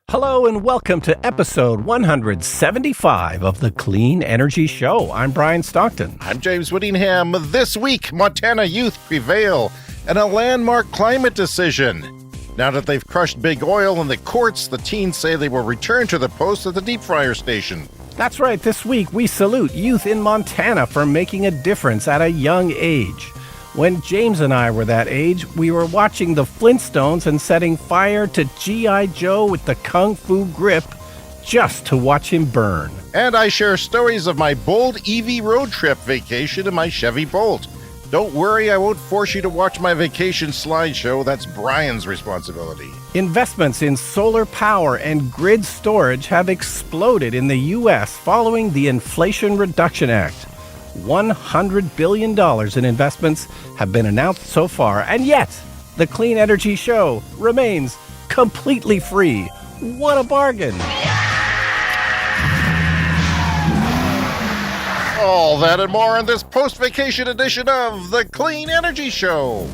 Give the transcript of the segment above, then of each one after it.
Hello and welcome to episode 175 of the Clean Energy Show. I'm Brian Stockton. I'm James Whittingham. This week, Montana youth prevail in a landmark climate decision. Now that they've crushed big oil in the courts, the teens say they will return to the post at the deep fryer station. That's right, this week we salute youth in Montana for making a difference at a young age. When James and I were that age, we were watching the Flintstones and setting fire to G.I. Joe with the Kung Fu grip just to watch him burn. And I share stories of my bold EV road trip vacation in my Chevy Bolt. Don't worry, I won't force you to watch my vacation slideshow. That's Brian's responsibility. Investments in solar power and grid storage have exploded in the U.S. following the Inflation Reduction Act. $100 billion in investments have been announced so far, and yet the Clean Energy Show remains completely free. What a bargain! All that and more on this post-vacation edition of the Clean Energy Show.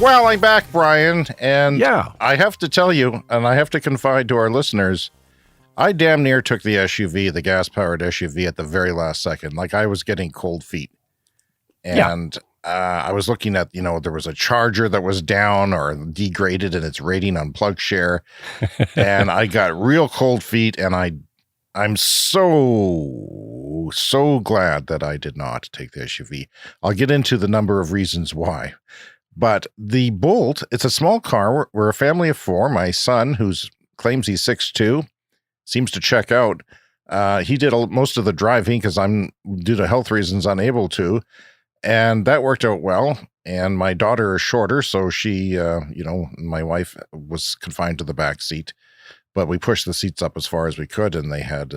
Well, I'm back, Brian, and I have to tell you, and I have to confide to our listeners, I damn near took the SUV, the gas-powered SUV, at the very last second. Like, I was getting cold feet. And I was looking at, there was a charger that was down or degraded in its rating on PlugShare. And I got real cold feet, and I'm so glad that I did not take the SUV. I'll get into the number of reasons why. But the Bolt, it's a small car. We're a family of four. My son, who claims he's 6'2", seems to check out. He did most of the driving because I'm, due to health reasons, unable to. And that worked out well. And my daughter is shorter, so she, my wife was confined to the back seat. But we pushed the seats up as far as we could, and they had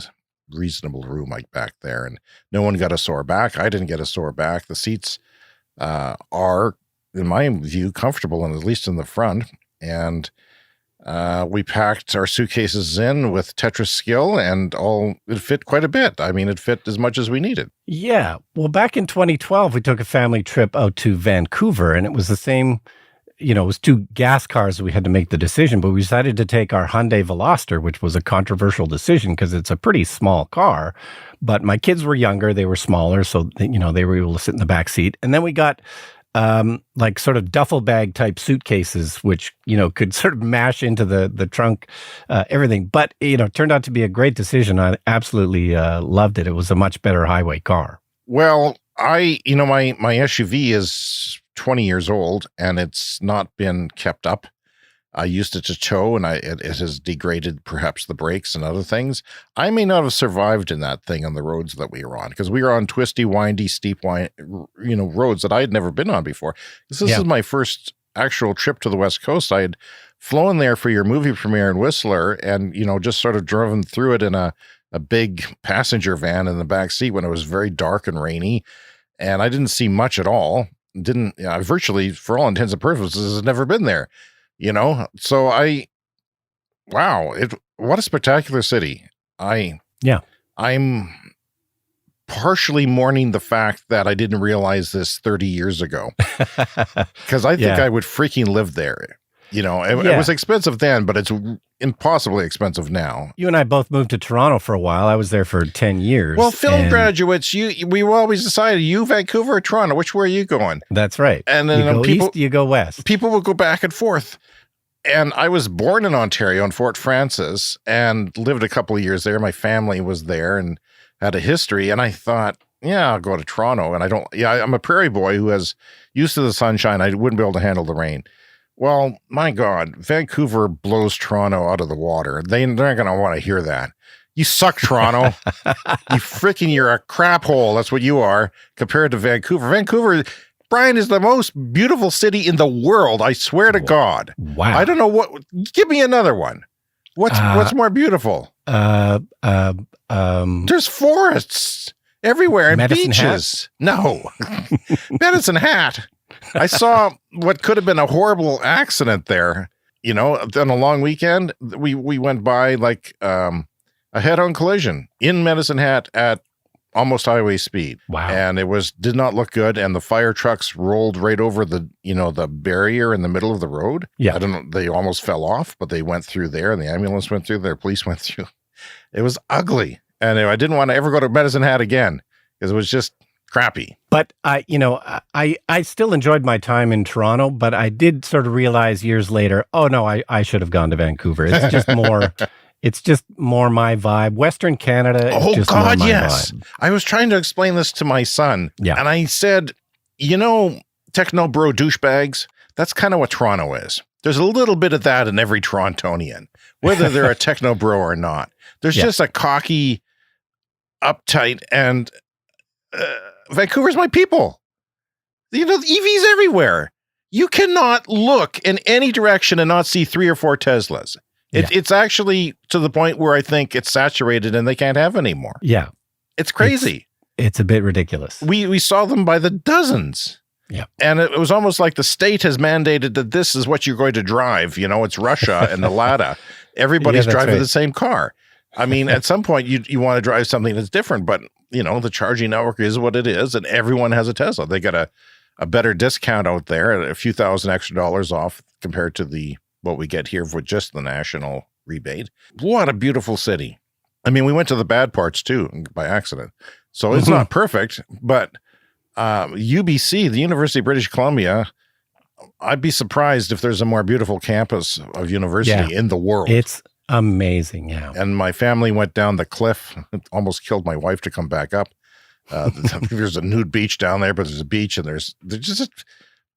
reasonable room back there. And no one got a sore back. I didn't get a sore back. The seats are, in my view, comfortable, and at least in the front. And we packed our suitcases in with Tetris skill, and it fit quite a bit. I mean, it fit as much as we needed. Yeah. Well, back in 2012, we took a family trip out to Vancouver, and it was the same, it was two gas cars. We had to make the decision, but we decided to take our Hyundai Veloster, which was a controversial decision because it's a pretty small car. But my kids were younger, they were smaller, so, they were able to sit in the back seat. And then we got sort of duffel bag type suitcases, which, could sort of mash into the trunk, everything. But, turned out to be a great decision. I absolutely loved it. It was a much better highway car. Well, my SUV is 20 years old, and it's not been kept up. I used it to tow, and it has degraded perhaps the brakes and other things. I may not have survived in that thing on the roads that we were on, because we were on twisty, windy, steep, roads that I had never been on before. This is my first actual trip to the West Coast. I had flown there for your movie premiere in Whistler, and just sort of driven through it in a big passenger van in the back seat when it was very dark and rainy, and I didn't see much at all. Virtually, for all intents and purposes, had never been there. So what a spectacular city. I'm partially mourning the fact that I didn't realize this 30 years ago, because I think I would freaking live there. It was expensive then, but it's impossibly expensive now. You and I both moved to Toronto for a while. I was there for 10 years. Well, film graduates, we always decided, you Vancouver or Toronto, which way are you going? That's right. And then you go east, you go west. People will go back and forth. And I was born in Ontario in Fort Francis and lived a couple of years there. My family was there and had a history. And I thought, I'll go to Toronto. And I'm a prairie boy who has used to the sunshine. I wouldn't be able to handle the rain. Well, my God, Vancouver blows Toronto out of the water. They're not going to want to hear that. You suck, Toronto. You're a crap hole. That's what you are compared to Vancouver. Vancouver, Brian, is the most beautiful city in the world. I swear to God. Wow. I don't know give me another one. What's more beautiful? There's forests everywhere and Medicine beaches. Hat? No. Medicine Hat. I saw what could have been a horrible accident there. On a long weekend, we went by a head-on collision in Medicine Hat at almost highway speed. Wow. And it did not look good. And the fire trucks rolled right over the barrier in the middle of the road. Yeah. I don't know. They almost fell off, but they went through there, and the ambulance went through there. Police went through. It was ugly. And I didn't want to ever go to Medicine Hat again because it was just crappy. But I still enjoyed my time in Toronto, but I did sort of realize years later, oh no, I should have gone to Vancouver. It's just more, it's just more my vibe. Western Canada. Oh just God, more my yes. vibe. I was trying to explain this to my son. Yeah. And I said, techno bro douchebags, that's kind of what Toronto is. There's a little bit of that in every Torontonian, whether they're a techno bro or not. There's just a cocky, uptight, and Vancouver's my people. The EVs everywhere. You cannot look in any direction and not see 3 or 4 Teslas. It's actually to the point where I think it's saturated and they can't have any more. Yeah. It's crazy. It's a bit ridiculous. We saw them by the dozens. Yeah. And it was almost like the state has mandated that this is what you're going to drive. It's Russia and the Lada. Everybody's driving the same car. I mean, at some point you want to drive something that's different, but the charging network is what it is, and everyone has a Tesla. They got a better discount out there, a few thousand extra dollars off compared to what we get here for just the national rebate. What a beautiful city. I mean, we went to the bad parts too by accident. So it's not perfect, but UBC, the University of British Columbia, I'd be surprised if there's a more beautiful campus of university in the world. It's amazing, yeah. And my family went down the cliff. It almost killed my wife to come back up. There's a nude beach down there, but there's a beach, and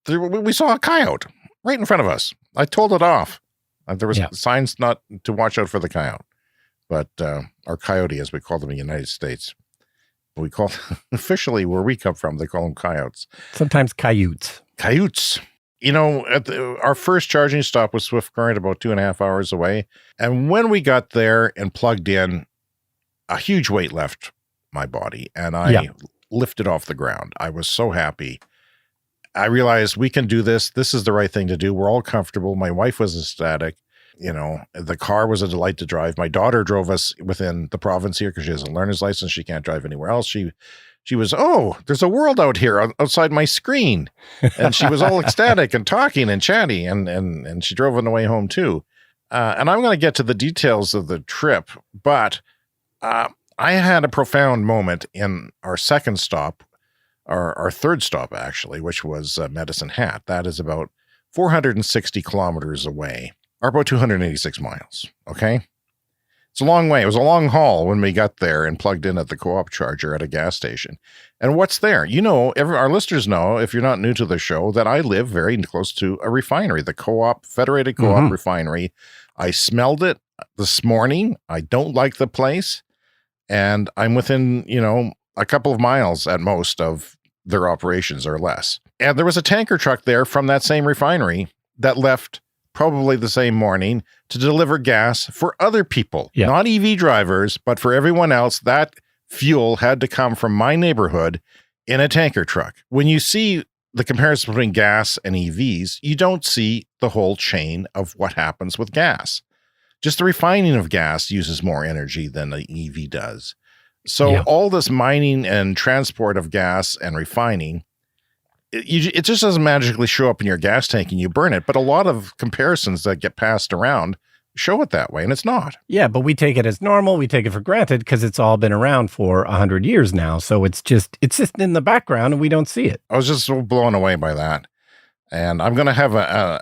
we saw a coyote right in front of us. I told it off. There was signs not to watch out for the coyote, but or coyote, as we call them in the United States. We call officially where we come from, they call them coyotes. Sometimes coyotes. Coyotes. Our first charging stop was Swift Current, about 2.5 hours away. And when we got there and plugged in, a huge weight left my body, and I lifted off the ground. I was so happy. I realized we can do this. This is the right thing to do. We're all comfortable. My wife was ecstatic. The car was a delight to drive. My daughter drove us within the province here because she has a learner's license. She can't drive anywhere else. She was, there's a world out here outside my screen. And she was all ecstatic and talking and chatty, and she drove on the way home too. And I'm going to get to the details of the trip, but I had a profound moment in our second stop, our third stop actually, which was Medicine Hat. That is about 460 kilometers away, or about 286 miles. Okay. It's a long way. It was a long haul when we got there and plugged in at the co-op charger at a gas station. And what's there? Our listeners know, if you're not new to the show, that I live very close to a refinery, the Federated Co-op refinery. I smelled it this morning. I don't like the place. And I'm within, a couple of miles at most of their operations or less. And there was a tanker truck there from that same refinery that left probably the same morning to deliver gas for other people, not EV drivers, but for everyone else. That fuel had to come from my neighborhood in a tanker truck. When you see the comparison between gas and EVs, you don't see the whole chain of what happens with gas. Just the refining of gas uses more energy than an EV does. So all this mining and transport of gas and refining, it just doesn't magically show up in your gas tank and you burn it. But a lot of comparisons that get passed around show it that way, and it's not. Yeah, but we take it as normal. We take it for granted because it's all been around for 100 years now. So it's just in the background and we don't see it. I was just so blown away by that. And I'm going to have a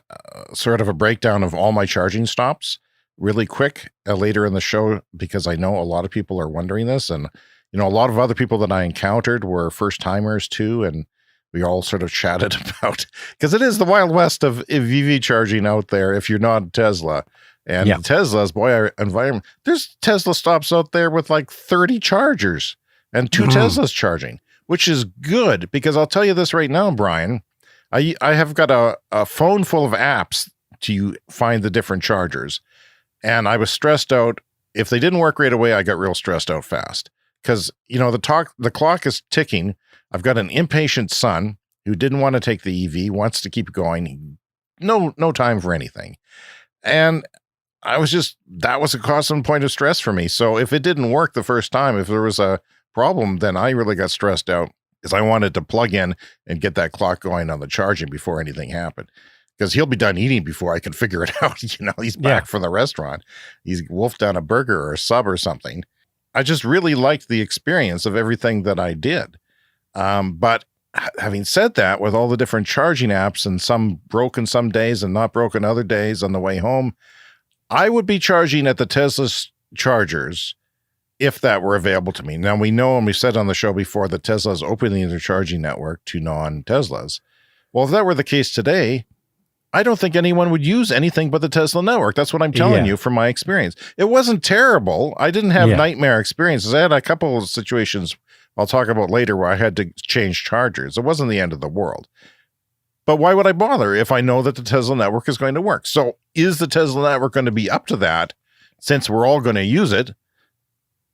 sort of a breakdown of all my charging stops really quick later in the show, because I know a lot of people are wondering this. And, a lot of other people that I encountered were first timers too. And we all sort of chatted about, because it is the Wild West of EV charging out there if you're not Tesla. And Tesla's, our environment, there's Tesla stops out there with like 30 chargers and 2 Teslas charging, which is good, because I'll tell you this right now, Brian, I have got a phone full of apps to find the different chargers. And I was stressed out. If they didn't work right away, I got real stressed out fast, because, the clock is ticking. I've got an impatient son who didn't want to take the EV, wants to keep going. No time for anything. And that was a constant point of stress for me. So if it didn't work the first time, if there was a problem, then I really got stressed out because I wanted to plug in and get that clock going on the charging before anything happened. Because he'll be done eating before I can figure it out. He's back from the restaurant. He's wolfed down a burger or a sub or something. I just really liked the experience of everything that I did. But having said that, with all the different charging apps and some broken some days and not broken other days on the way home, I would be charging at the Tesla chargers if that were available to me. Now, we know, and we said on the show before, that Tesla is opening their charging network to non-Teslas. Well, if that were the case today, I don't think anyone would use anything but the Tesla network. That's what I'm telling you from my experience. It wasn't terrible. I didn't have nightmare experiences. I had a couple of situations I'll talk about later where I had to change chargers. It wasn't the end of the world. But why would I bother if I know that the Tesla network is going to work? So is the Tesla network going to be up to that, since we're all going to use it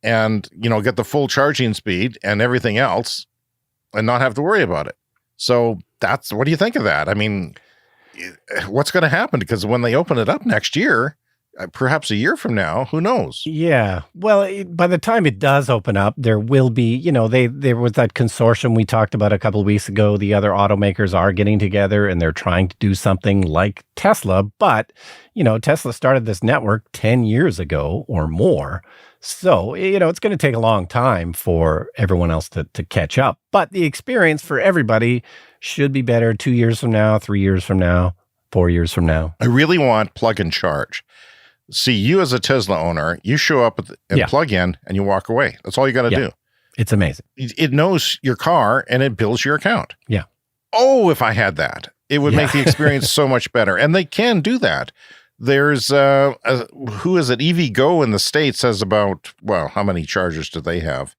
and, get the full charging speed and everything else and not have to worry about it? So what do you think of that? I mean, what's going to happen? Because when they open it up next year, perhaps a year from now, who knows? Yeah. Well, by the time it does open up, there will be, there was that consortium we talked about a couple of weeks ago. The other automakers are getting together and they're trying to do something like Tesla. But, Tesla started this network 10 years ago or more. So, it's going to take a long time for everyone else to catch up. But the experience for everybody should be better 2 years from now, 3 years from now, 4 years from now. I really want plug and charge. See, you as a Tesla owner, you show up and plug in and you walk away. That's all you got to do. It's amazing. It knows your car and it bills your account. Yeah. Oh, if I had that, it would make the experience so much better. And they can do that. There's, who is it? EVgo in the States has about, how many chargers do they have?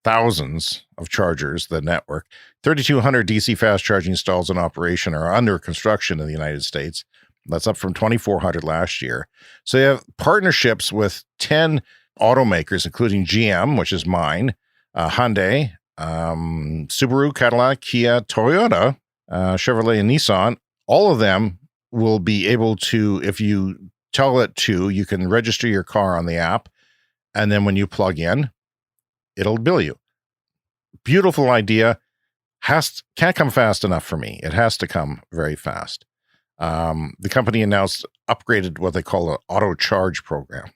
Thousands of chargers, the network. 3,200 DC fast charging stalls in operation are under construction in the United States. That's up from 2,400 last year. So you have partnerships with 10 automakers, including GM, which is mine, Hyundai, Subaru, Cadillac, Kia, Toyota, Chevrolet, and Nissan. All of them will be able to, if you tell it to, you can register your car on the app. And then when you plug in, it'll bill you. Beautiful idea. Can't come fast enough for me. It has to come very fast. The company announced upgraded what they call an auto charge program.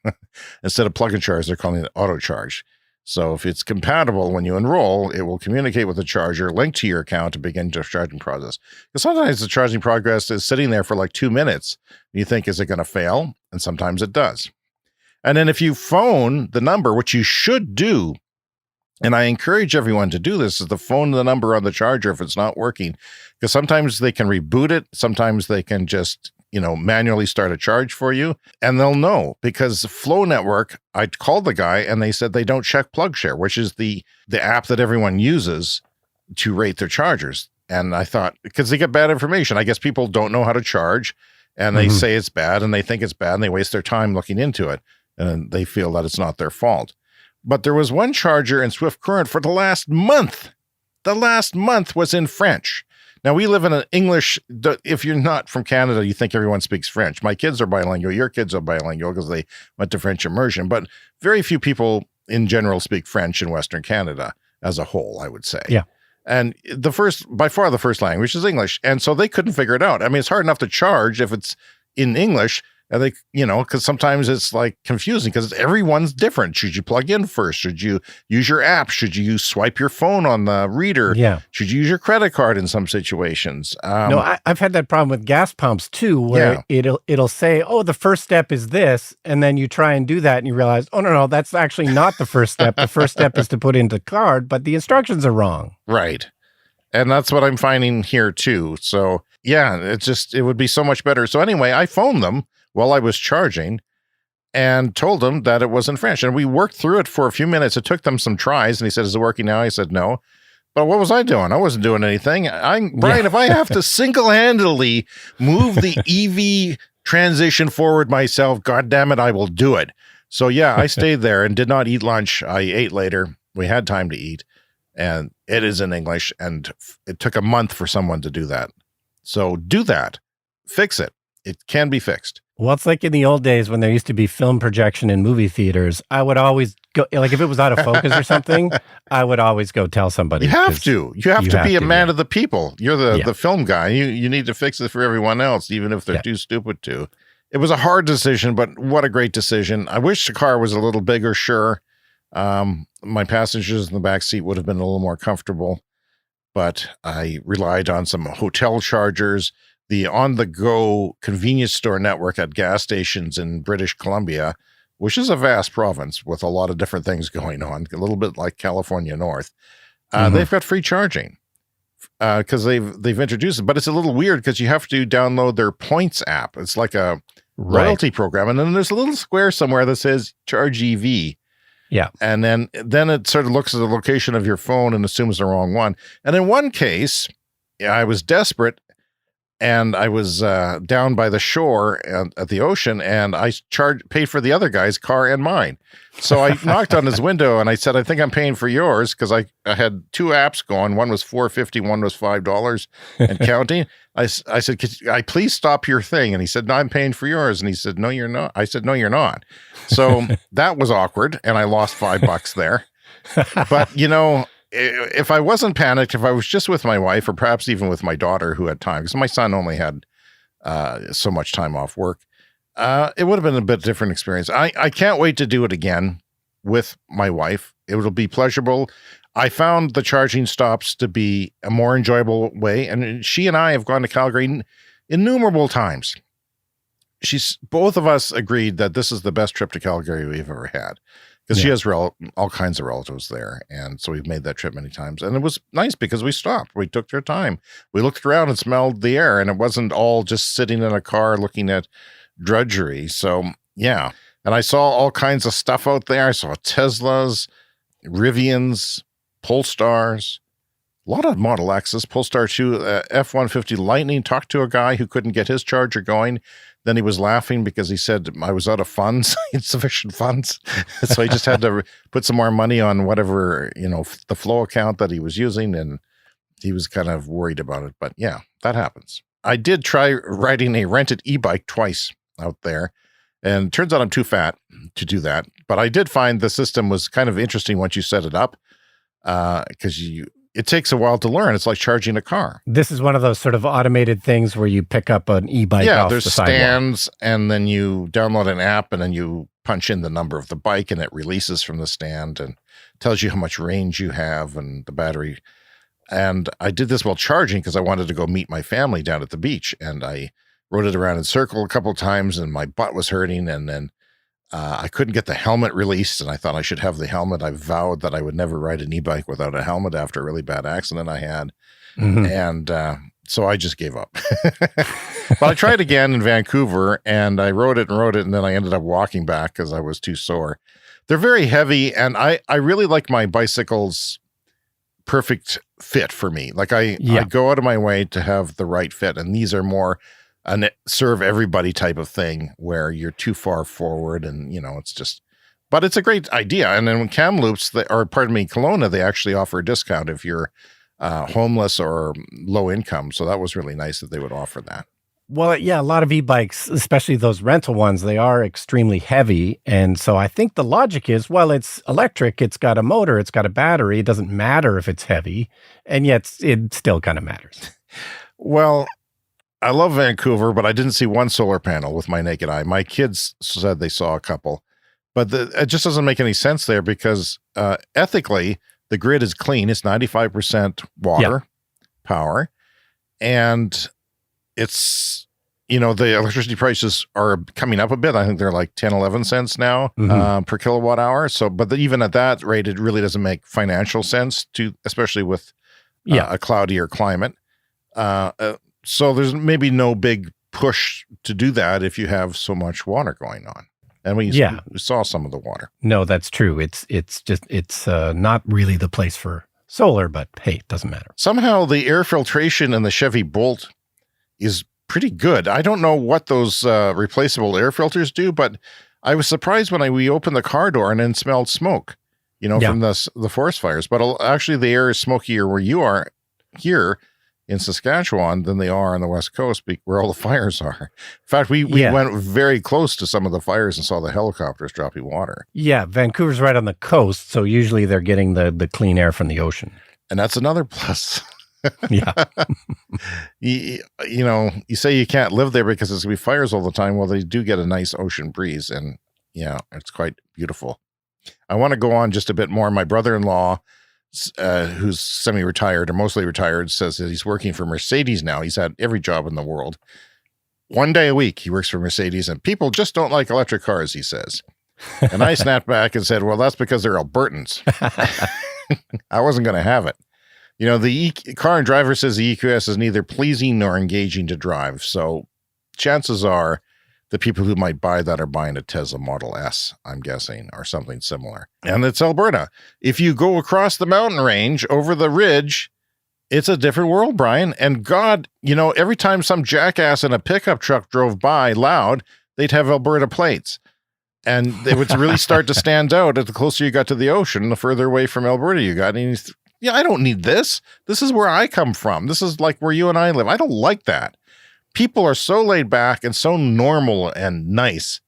Instead of plug and charge, they're calling it auto charge. So if it's compatible when you enroll, it will communicate with the charger, link to your account to begin the charging process. Because sometimes the charging progress is sitting there for like 2 minutes. And you think, is it going to fail? And sometimes it does. And then if you phone the number, which you should do, and I encourage everyone to do this, is to phone the number on the charger if it's not working. Because sometimes they can reboot it. Sometimes they can just, manually start a charge for you. And they'll know, because Flow Network, I called the guy and they said they don't check PlugShare, which is the app that everyone uses to rate their chargers. And I thought, because they get bad information. I guess people don't know how to charge and they say it's bad and they think it's bad and they waste their time looking into it. And they feel that it's not their fault. But there was one charger in Swift Current for the last month. The last month was in French. Now, we live in an English, if you're not from Canada, you think everyone speaks French. My kids are bilingual. Your kids are bilingual because they went to French immersion. But very few people in general speak French in Western Canada as a whole, I would say. Yeah. And by far the first language is English. And so they couldn't figure it out. I mean, it's hard enough to charge if it's in English. And they, because sometimes it's like confusing because everyone's different. Should you plug in first? Should you use your app? Should you swipe your phone on the reader? Yeah. Should you use your credit card in some situations? No, I've had that problem with gas pumps too, where it'll say, oh, the first step is this. And then you try and do that and you realize, oh, no, that's actually not the first step. The first step is to put in the card, but the instructions are wrong. Right. And that's what I'm finding here too. So yeah, it would be so much better. So anyway, I phoned them while I was charging and told them that it was in French. And we worked through it for a few minutes. It took them some tries. And he said, is it working now? I said, no. But what was I doing? I wasn't doing anything. Brian, if I have to single-handedly move the EV transition forward myself, God damn it, I will do it. So yeah, I stayed there and did not eat lunch. I ate later. We had time to eat. And it is in English. And it took a month for someone to do that. So do that. Fix it. It can be fixed. Well, it's like in the old days when there used to be film projection in movie theaters. I would always go, like if it was out of focus or something, I would always go tell somebody. You have to be a man of the people. You're the film guy. You need to fix it for everyone else, even if they're too stupid to. It was a hard decision, but what a great decision. I wish the car was a little bigger, sure. My passengers in the back seat would have been a little more comfortable, but I relied on some hotel chargers, the on-the-go convenience store network at gas stations in British Columbia, which is a vast province with a lot of different things going on, a little bit like California North. They've got free charging because they've introduced it, but it's a little weird because you have to download their points app. It's like a loyalty program, and then there's a little square somewhere that says charge EV. Yeah. And then it sort of looks at the location of your phone and assumes the wrong one. And in one case, I was desperate and I was down by the shore at the ocean, and I paid for the other guy's car and mine. So I knocked on his window and I said, I think I'm paying for yours, because I had two apps going. One was $4.50, one was $5 and counting. I said, could I please stop your thing? And he said, no, I'm paying for yours. And he said, no, you're not. I said, no, you're not. So that was awkward, and I lost $5 there. But, if I wasn't panicked, if I was just with my wife, or perhaps even with my daughter who had time, because my son only had so much time off work, it would have been a bit different experience. I can't wait to do it again with my wife. It will be pleasurable. I found the charging stops to be a more enjoyable way, and she and I have gone to Calgary innumerable times. Both of us agreed that this is the best trip to Calgary we've ever had, because she has all kinds of relatives there. And so we've made that trip many times. And it was nice because we stopped. We took our time. We looked around and smelled the air, and it wasn't all just sitting in a car looking at drudgery. So, yeah. And I saw all kinds of stuff out there. I saw Teslas, Rivians, Polestars, a lot of Model X's, Polestar 2, F-150 Lightning. Talked to a guy who couldn't get his charger going. Then he was laughing because he said I was out of funds, insufficient funds. So he just had to put some more money on whatever, the flow account that he was using. And he was kind of worried about it. But yeah, that happens. I did try riding a rented e-bike twice out there. And it turns out I'm too fat to do that. But I did find the system was kind of interesting once you set it up, because it takes a while to learn. It's like charging a car. This is one of those sort of automated things where you pick up an e-bike off the sidewalk. Yeah, there's stands, and then you download an app, and then you punch in the number of the bike, and it releases from the stand and tells you how much range you have and the battery. And I did this while charging because I wanted to go meet my family down at the beach. And I rode it around in circle a couple of times, and my butt was hurting. And then I couldn't get the helmet released, and I thought I should have the helmet. I vowed that I would never ride an e-bike without a helmet after a really bad accident I had. Mm-hmm. And so I just gave up. But I tried again in Vancouver, and I rode it, and then I ended up walking back because I was too sore. They're very heavy, and I really like my bicycle's perfect fit for me. Like I go out of my way to have the right fit, and these are more a serve everybody type of thing where you're too far forward, and it's just, but it's a great idea. And then when Kamloops, Kelowna, they actually offer a discount if you're homeless or low income. So that was really nice that they would offer that. Well, yeah, a lot of e-bikes, especially those rental ones, they are extremely heavy. And so I think the logic is, well, it's electric, it's got a motor, it's got a battery. It doesn't matter if it's heavy, and yet it still kind of matters. Well, I love Vancouver, but I didn't see one solar panel with my naked eye. My kids said they saw a couple, but it just doesn't make any sense there because ethically, the grid is clean. It's 95% water power, and it's, the electricity prices are coming up a bit. I think they're like 10, 11 cents now per kilowatt hour. So, but even at that rate, it really doesn't make financial sense especially with a cloudier climate. So there's maybe no big push to do that if you have so much water going on. And we saw some of the water. No, that's true. It's not really the place for solar, but hey, it doesn't matter. Somehow the air filtration in the Chevy Bolt is pretty good. I don't know what those replaceable air filters do, but I was surprised when we opened the car door and then smelled smoke, from the forest fires. But actually the air is smokier where you are here in Saskatchewan than they are on the West Coast where all the fires are. In fact, we went very close to some of the fires and saw the helicopters dropping water. Yeah, Vancouver's right on the coast, so usually they're getting the clean air from the ocean. And that's another plus. Yeah. You say you can't live there because there's going to be fires all the time. Well, they do get a nice ocean breeze, and yeah, it's quite beautiful. I want to go on just a bit more. My brother-in-law, who's semi-retired or mostly retired, says that he's working for Mercedes now. He's had every job in the world. One day a week he works for Mercedes, and people just don't like electric cars, he says. And I snapped back and said, well, that's because they're Albertans. I wasn't going to have it. The car and driver says the EQS is neither pleasing nor engaging to drive. So chances are the people who might buy that are buying a Tesla Model S, I'm guessing, or something similar. And it's Alberta. If you go across the mountain range over the ridge, it's a different world, Brian. And God, every time some jackass in a pickup truck drove by loud, they'd have Alberta plates. And they would really start to stand out as the closer you got to the ocean, the further away from Alberta you got. And I don't need this. This is where I come from. This is like where you and I live. I don't like that. People are so laid back and so normal and nice.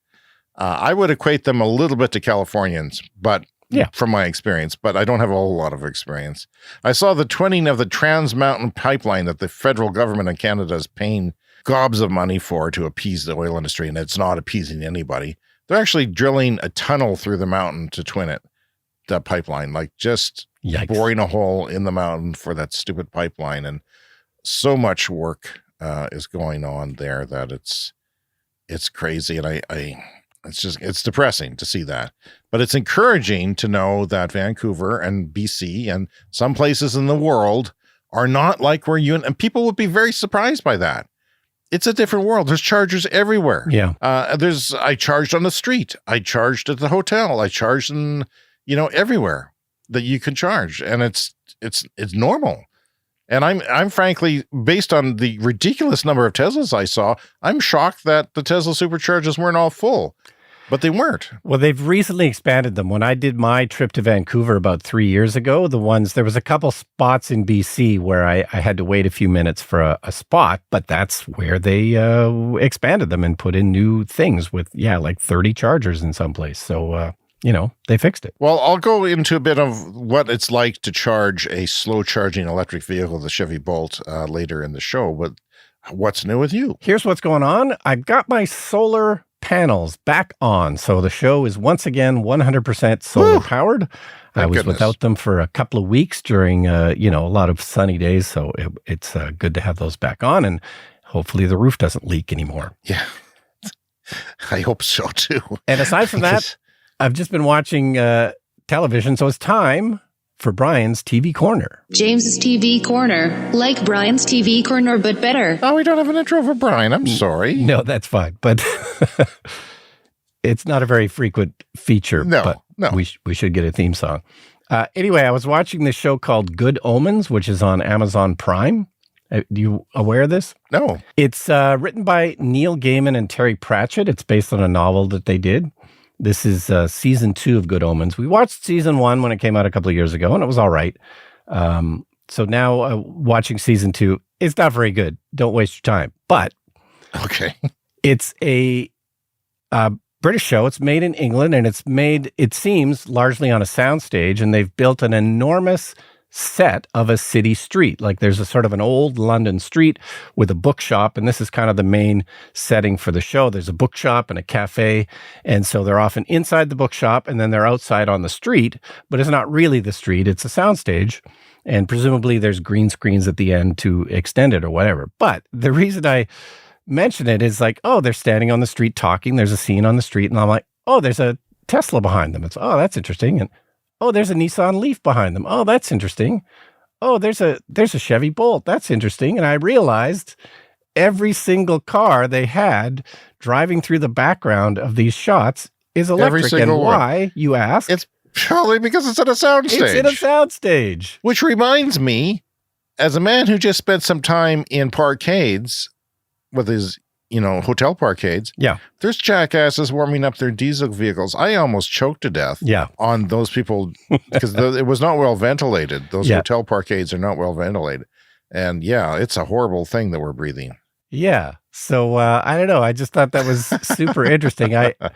I would equate them a little bit to Californians, but from my experience, but I don't have a whole lot of experience. I saw the twinning of the Trans Mountain Pipeline that the federal government in Canada is paying gobs of money for to appease the oil industry, and it's not appeasing anybody. They're actually drilling a tunnel through the mountain to twin it, that pipeline, like just boring a hole in the mountain for that stupid pipeline. And so much work is going on there that it's crazy. And it's depressing to see that, but it's encouraging to know that Vancouver and BC and some places in the world are not like where and people would be very surprised by that. It's a different world. There's chargers everywhere. Yeah. I charged on the street. I charged at the hotel. I charged in, everywhere that you can charge. And it's normal. And I'm frankly, based on the ridiculous number of Teslas I saw, I'm shocked that the Tesla superchargers weren't all full, but they weren't. Well, they've recently expanded them. When I did my trip to Vancouver about 3 years ago, there was a couple spots in BC where I had to wait a few minutes for a spot, but that's where they expanded them and put in new things with, like 30 chargers in some place. So, they fixed it. Well, I'll go into a bit of what it's like to charge a slow charging electric vehicle, the Chevy Bolt, later in the show. But what's new with you? Here's what's going on. I've got my solar panels back on. So the show is once again 100% solar powered. I was without them for a couple of weeks during, a lot of sunny days. So it's good to have those back on. And hopefully the roof doesn't leak anymore. Yeah, I hope so too. And aside from that, I've just been watching television, so it's time for Brian's TV Corner. James's TV Corner, like Brian's TV Corner, but better. Oh, we don't have an intro for Brian. I'm sorry. No, that's fine, but it's not a very frequent feature. No. We should get a theme song. Anyway, I was watching this show called Good Omens, which is on Amazon Prime. Are you aware of this? No. It's written by Neil Gaiman and Terry Pratchett. It's based on a novel that they did. This is season 2 of Good Omens. We watched season 1 when it came out a couple of years ago, and it was all right. So now watching season 2, it's not very good. Don't waste your time. But okay, it's a British show. It's made in England, and it's made, it seems, largely on a soundstage, and they've built an enormous set of a city street. Like there's a sort of an old London street with a bookshop, and this is kind of the main setting for the show. There's a bookshop and a cafe, and so they're often inside the bookshop, and then they're outside on the street, but it's not really the street, it's a soundstage, and presumably there's green screens at the end to extend it or whatever. But the reason I mention it is like, oh, they're standing on the street talking, there's a scene on the street, and I'm like, oh, there's a Tesla behind them. It's, oh, that's interesting. And oh, there's a Nissan Leaf behind them. Oh, that's interesting. Oh, there's a Chevy Bolt. That's interesting. And I realized every single car they had driving through the background of these shots is electric. And why, you ask? It's probably because it's at a soundstage. It's in a soundstage. Which reminds me, as a man who just spent some time in parkades with his hotel parkades. Yeah. There's jackasses warming up their diesel vehicles. I almost choked to death on those people because it was not well ventilated. Those hotel parkades are not well ventilated. And yeah, it's a horrible thing that we're breathing. Yeah. So I don't know. I just thought that was super interesting. The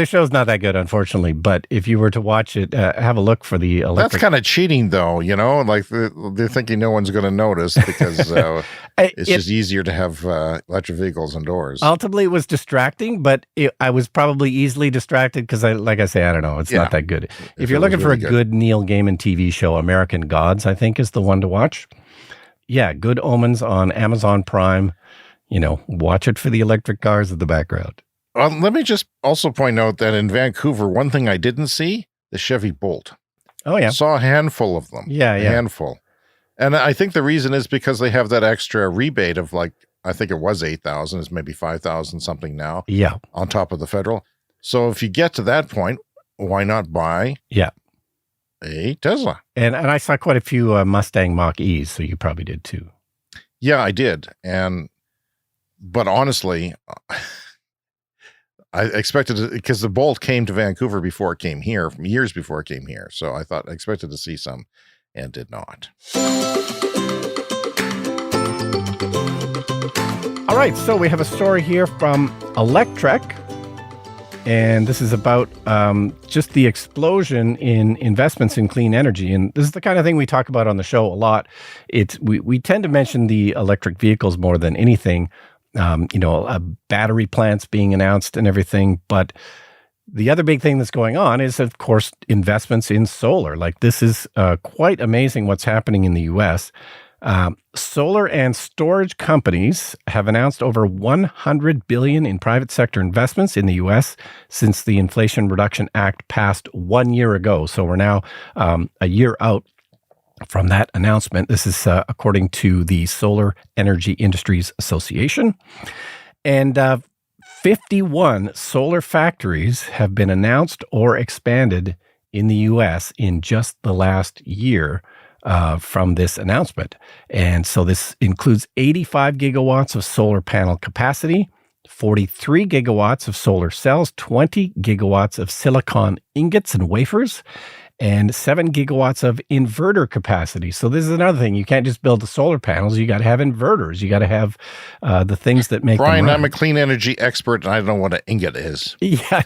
show's not that good, unfortunately. But if you were to watch it, have a look for the electric. That's kind of cheating, though. Like they're thinking no one's going to notice because it's just easier to have electric vehicles indoors. Ultimately, it was distracting, but I was probably easily distracted because, like I say, I don't know. It's not that good. If you're looking for a good Neil Gaiman TV show, American Gods, I think, is the one to watch. Yeah, Good Omens on Amazon Prime. Watch it for the electric cars in the background. Let me just also point out that in Vancouver, one thing I didn't see, the Chevy Bolt. Oh, yeah. Saw a handful of them. Yeah. A handful. And I think the reason is because they have that extra rebate of I think it was 8,000, it's maybe 5,000 something now. Yeah. On top of the federal. So if you get to that point, why not buy a Tesla? And I saw quite a few Mustang Mach-E's, so you probably did too. Yeah, I did. But honestly, I expected it because the Bolt came to Vancouver before it came here, years before it came here. So I expected to see some and did not. All right. So we have a story here from Electrek. And this is about just the explosion in investments in clean energy. And this is the kind of thing we talk about on the show a lot. We tend to mention the electric vehicles more than anything. Battery plants being announced and everything. But the other big thing that's going on is, of course, investments in solar. Like this is quite amazing what's happening in the U.S. Solar and storage companies have announced over $100 billion in private sector investments in the U.S. since the Inflation Reduction Act passed 1 year ago. So we're now a year out from that announcement. This is according to the Solar Energy Industries Association. And 51 solar factories have been announced or expanded in the U.S. in just the last year from this announcement. And so this includes 85 gigawatts of solar panel capacity, 43 gigawatts of solar cells, 20 gigawatts of silicon ingots and wafers, and 7 gigawatts of inverter capacity. So this is another thing. You can't just build the solar panels. You got to have inverters. You got to have the things that make Brian, them run. I'm a clean energy expert, and I don't know what an ingot is. Yeah,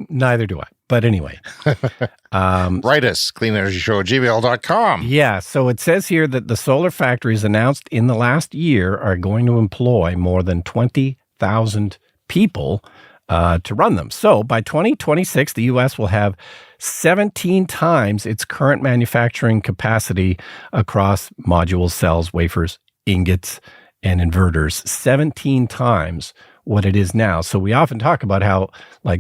neither do I. But anyway. Write us, cleanenergyshow@gmail.com. Yeah, so it says here that the solar factories announced in the last year are going to employ more than 20,000 people to run them. So by 2026, the U.S. will have 17 times its current manufacturing capacity across modules, cells, wafers, ingots, and inverters. 17 times what it is now. So we often talk about how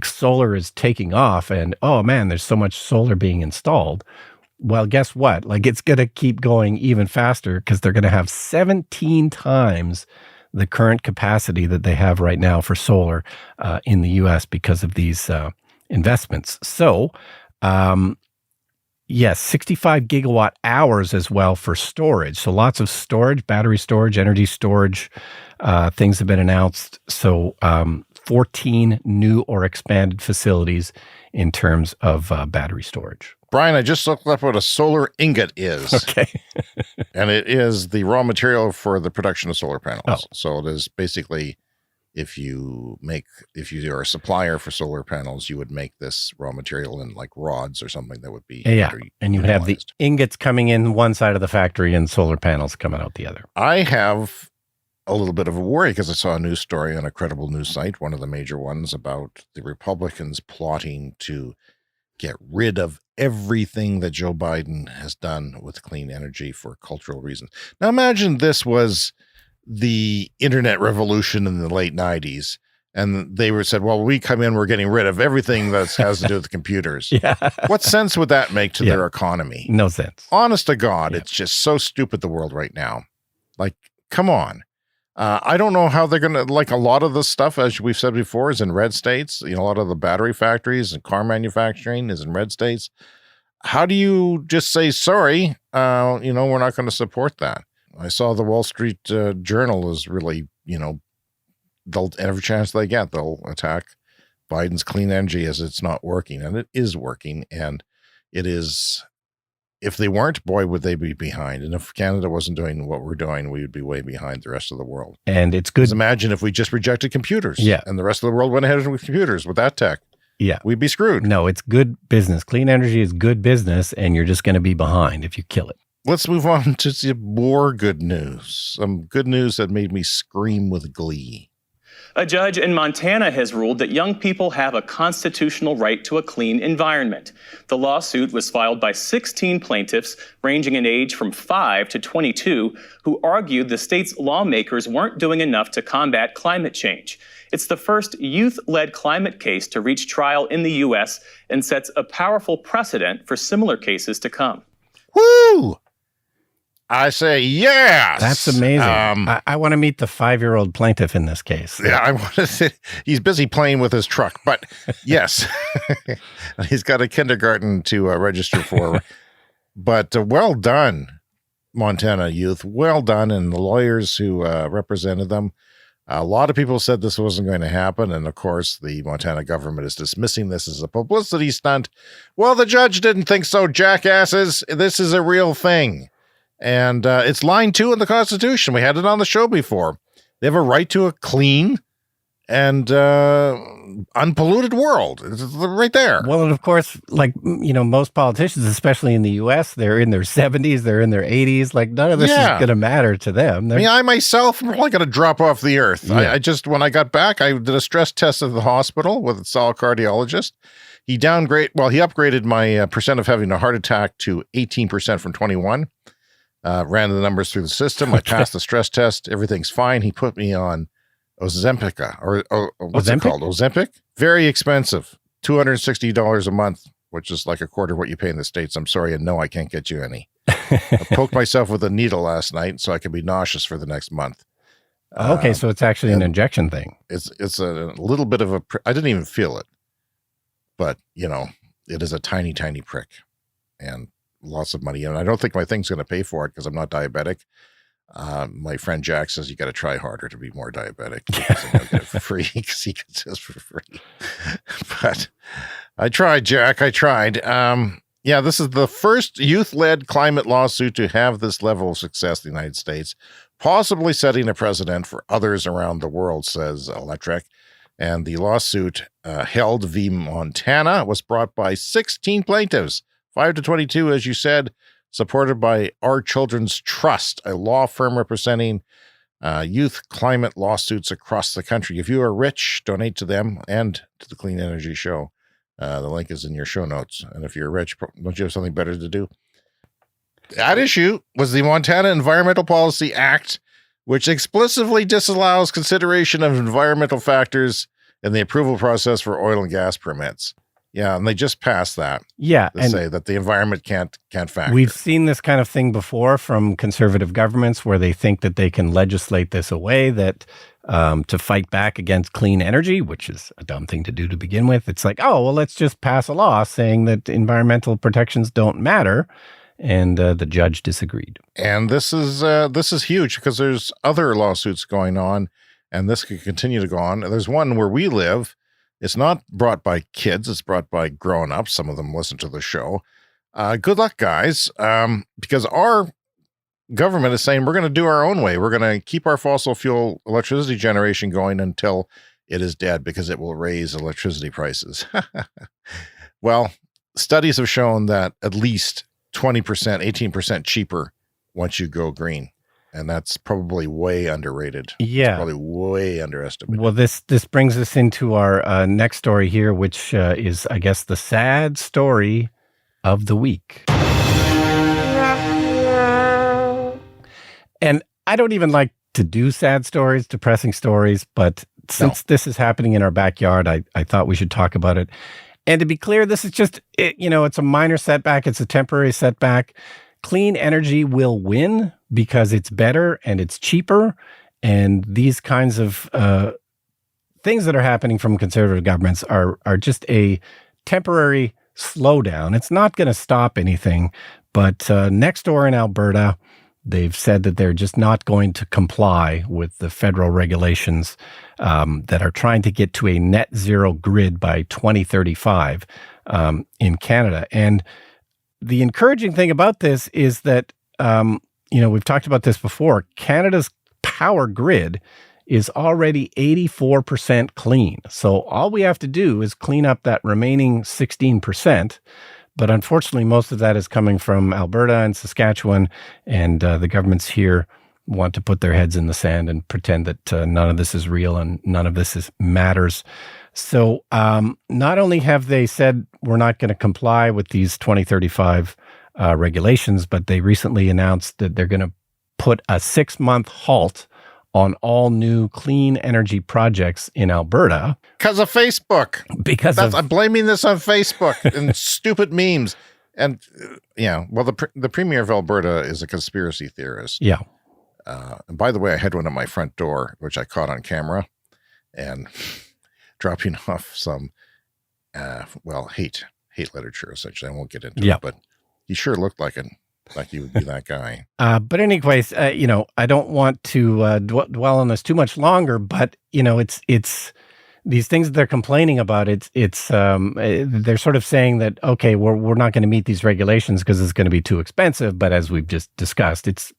solar is taking off and, oh man, there's so much solar being installed. Well, guess what? It's going to keep going even faster because they're going to have 17 times the current capacity that they have right now for solar in the U.S. because of these investments. So, 65 gigawatt hours as well for storage. So lots of storage, battery storage, energy storage, things have been announced. So 14 new or expanded facilities in terms of battery storage. Brian, I just looked up what a solar ingot is. Okay. And it is the raw material for the production of solar panels. Oh. So it is basically, if you are a supplier for solar panels, you would make this raw material in rods or something that would be and you would have the ingots coming in one side of the factory and solar panels coming out the other. I have a little bit of a worry because I saw a news story on a credible news site, one of the major ones, about the Republicans plotting to get rid of everything that Joe Biden has done with clean energy for cultural reasons. Now imagine this was the internet revolution in the late 90s, and they said, well, we come in, we're getting rid of everything that has to do with computers. Yeah. What sense would that make to their economy? No sense. Honest to God, it's just so stupid, the world right now. Come on. I don't know how they're going to, a lot of the stuff, as we've said before, is in red states. A lot of the battery factories and car manufacturing is in red states. How do you just say, sorry, we're not going to support that? I saw the Wall Street Journal is really, they'll, every chance they get, they'll attack Biden's clean energy as it's not working. And it is working. And it is if they weren't, boy, would they be behind. And if Canada wasn't doing what we're doing, we would be way behind the rest of the world. And it's good. Just imagine if we just rejected computers, and the rest of the world went ahead with computers with that tech. Yeah. We'd be screwed. No, it's good business. Clean energy is good business, and you're just going to be behind if you kill it. Let's move on to some more good news. Some good news that made me scream with glee. A judge in Montana has ruled that young people have a constitutional right to a clean environment. The lawsuit was filed by 16 plaintiffs ranging in age from 5 to 22 who argued the state's lawmakers weren't doing enough to combat climate change. It's the first youth-led climate case to reach trial in the U.S. and sets a powerful precedent for similar cases to come. Woo! I say yes. That's amazing. I want to meet the 5-year-old plaintiff in this case. Yeah, I want to say he's busy playing with his truck, but yes, he's got a kindergarten to register for. But well done, Montana youth. Well done, and the lawyers who represented them. A lot of people said this wasn't going to happen, and of course, the Montana government is dismissing this as a publicity stunt. Well, the judge didn't think so, jackasses. This is a real thing. And it's line 2 in the Constitution. We had it on the show before. They have a right to a clean and unpolluted world. It's right there. Well, and of course, like, most politicians, especially in the U.S., they're in their 70s, they're in their 80s. Like, none of this is going to matter to them. I myself am probably going to drop off the earth. Yeah. I just, when I got back, I did a stress test at the hospital with a cell cardiologist. He upgraded my percent of having a heart attack to 18% from 21. Ran the numbers through the system. I passed the stress test. Everything's fine. He put me on Ozempic, or what's it called? Ozempic? Very expensive. $260 a month, which is like a quarter of what you pay in the States. I'm sorry, and no, I can't get you any. I poked myself with a needle last night so I could be nauseous for the next month. Okay, so it's actually an injection thing. It's a little bit of I didn't even feel it, but it is a tiny, tiny prick, and lots of money. And I don't think my thing's going to pay for it because I'm not diabetic. My friend Jack says you got to try harder to be more diabetic. Because I'm going to get it for free because he gets this for free. But I tried, Jack. I tried. This is the first youth-led climate lawsuit to have this level of success in the United States, possibly setting a precedent for others around the world, says Electric. And the lawsuit held v. Montana was brought by 16 plaintiffs, 5 to 22, as you said, supported by Our Children's Trust, a law firm representing youth climate lawsuits across the country. If you are rich, donate to them and to the Clean Energy Show. The link is in your show notes. And if you're rich, don't you have something better to do? At issue was the Montana Environmental Policy Act, which explicitly disallows consideration of environmental factors in the approval process for oil and gas permits. Yeah, and they just passed that. Yeah, to say that the environment can't factor. We've seen this kind of thing before from conservative governments where they think that they can legislate this away, that to fight back against clean energy, which is a dumb thing to do to begin with. It's like, oh, well, let's just pass a law saying that environmental protections don't matter. And the judge disagreed. And this is huge because there's other lawsuits going on, and this could continue to go on. There's one where we live. It's not brought by kids. It's brought by grown-ups. Some of them listen to the show. Good luck, guys, because our government is saying we're going to do our own way. We're going to keep our fossil fuel electricity generation going until it is dead because it will raise electricity prices. Well, studies have shown that at least 20%, 18% cheaper once you go green. And that's probably way underrated. Yeah. It's probably way underestimated. Well, this brings us into our next story here, which is, I guess, the sad story of the week. And I don't even like to do sad stories, depressing stories, but since this is happening in our backyard, I thought we should talk about it. And to be clear, this is just, it's a minor setback. It's a temporary setback. Clean energy will win because it's better and it's cheaper. And these kinds of things that are happening from conservative governments are just a temporary slowdown. It's not going to stop anything. But next door in Alberta, they've said that they're just not going to comply with the federal regulations that are trying to get to a net zero grid by 2035 in Canada. And the encouraging thing about this is that, we've talked about this before. Canada's power grid is already 84% clean. So all we have to do is clean up that remaining 16%. But unfortunately, most of that is coming from Alberta and Saskatchewan, and the governments here want to put their heads in the sand and pretend that none of this is real and none of this matters. So not only have they said we're not going to comply with these 2035 regulations, but they recently announced that they're going to put a 6-month halt on all new clean energy projects in Alberta. Because of Facebook. I'm blaming this on Facebook and stupid memes. And the premier of Alberta is a conspiracy theorist. Yeah. And by the way, I had one at my front door, which I caught on camera, and dropping off some, hate literature, essentially. I won't get into it, but he sure looked like you would be that guy. But anyways, I don't want to dwell on this too much longer, but, it's these things that they're complaining about. They're sort of saying that, okay, we're not going to meet these regulations because it's going to be too expensive. But as we've just discussed, it's,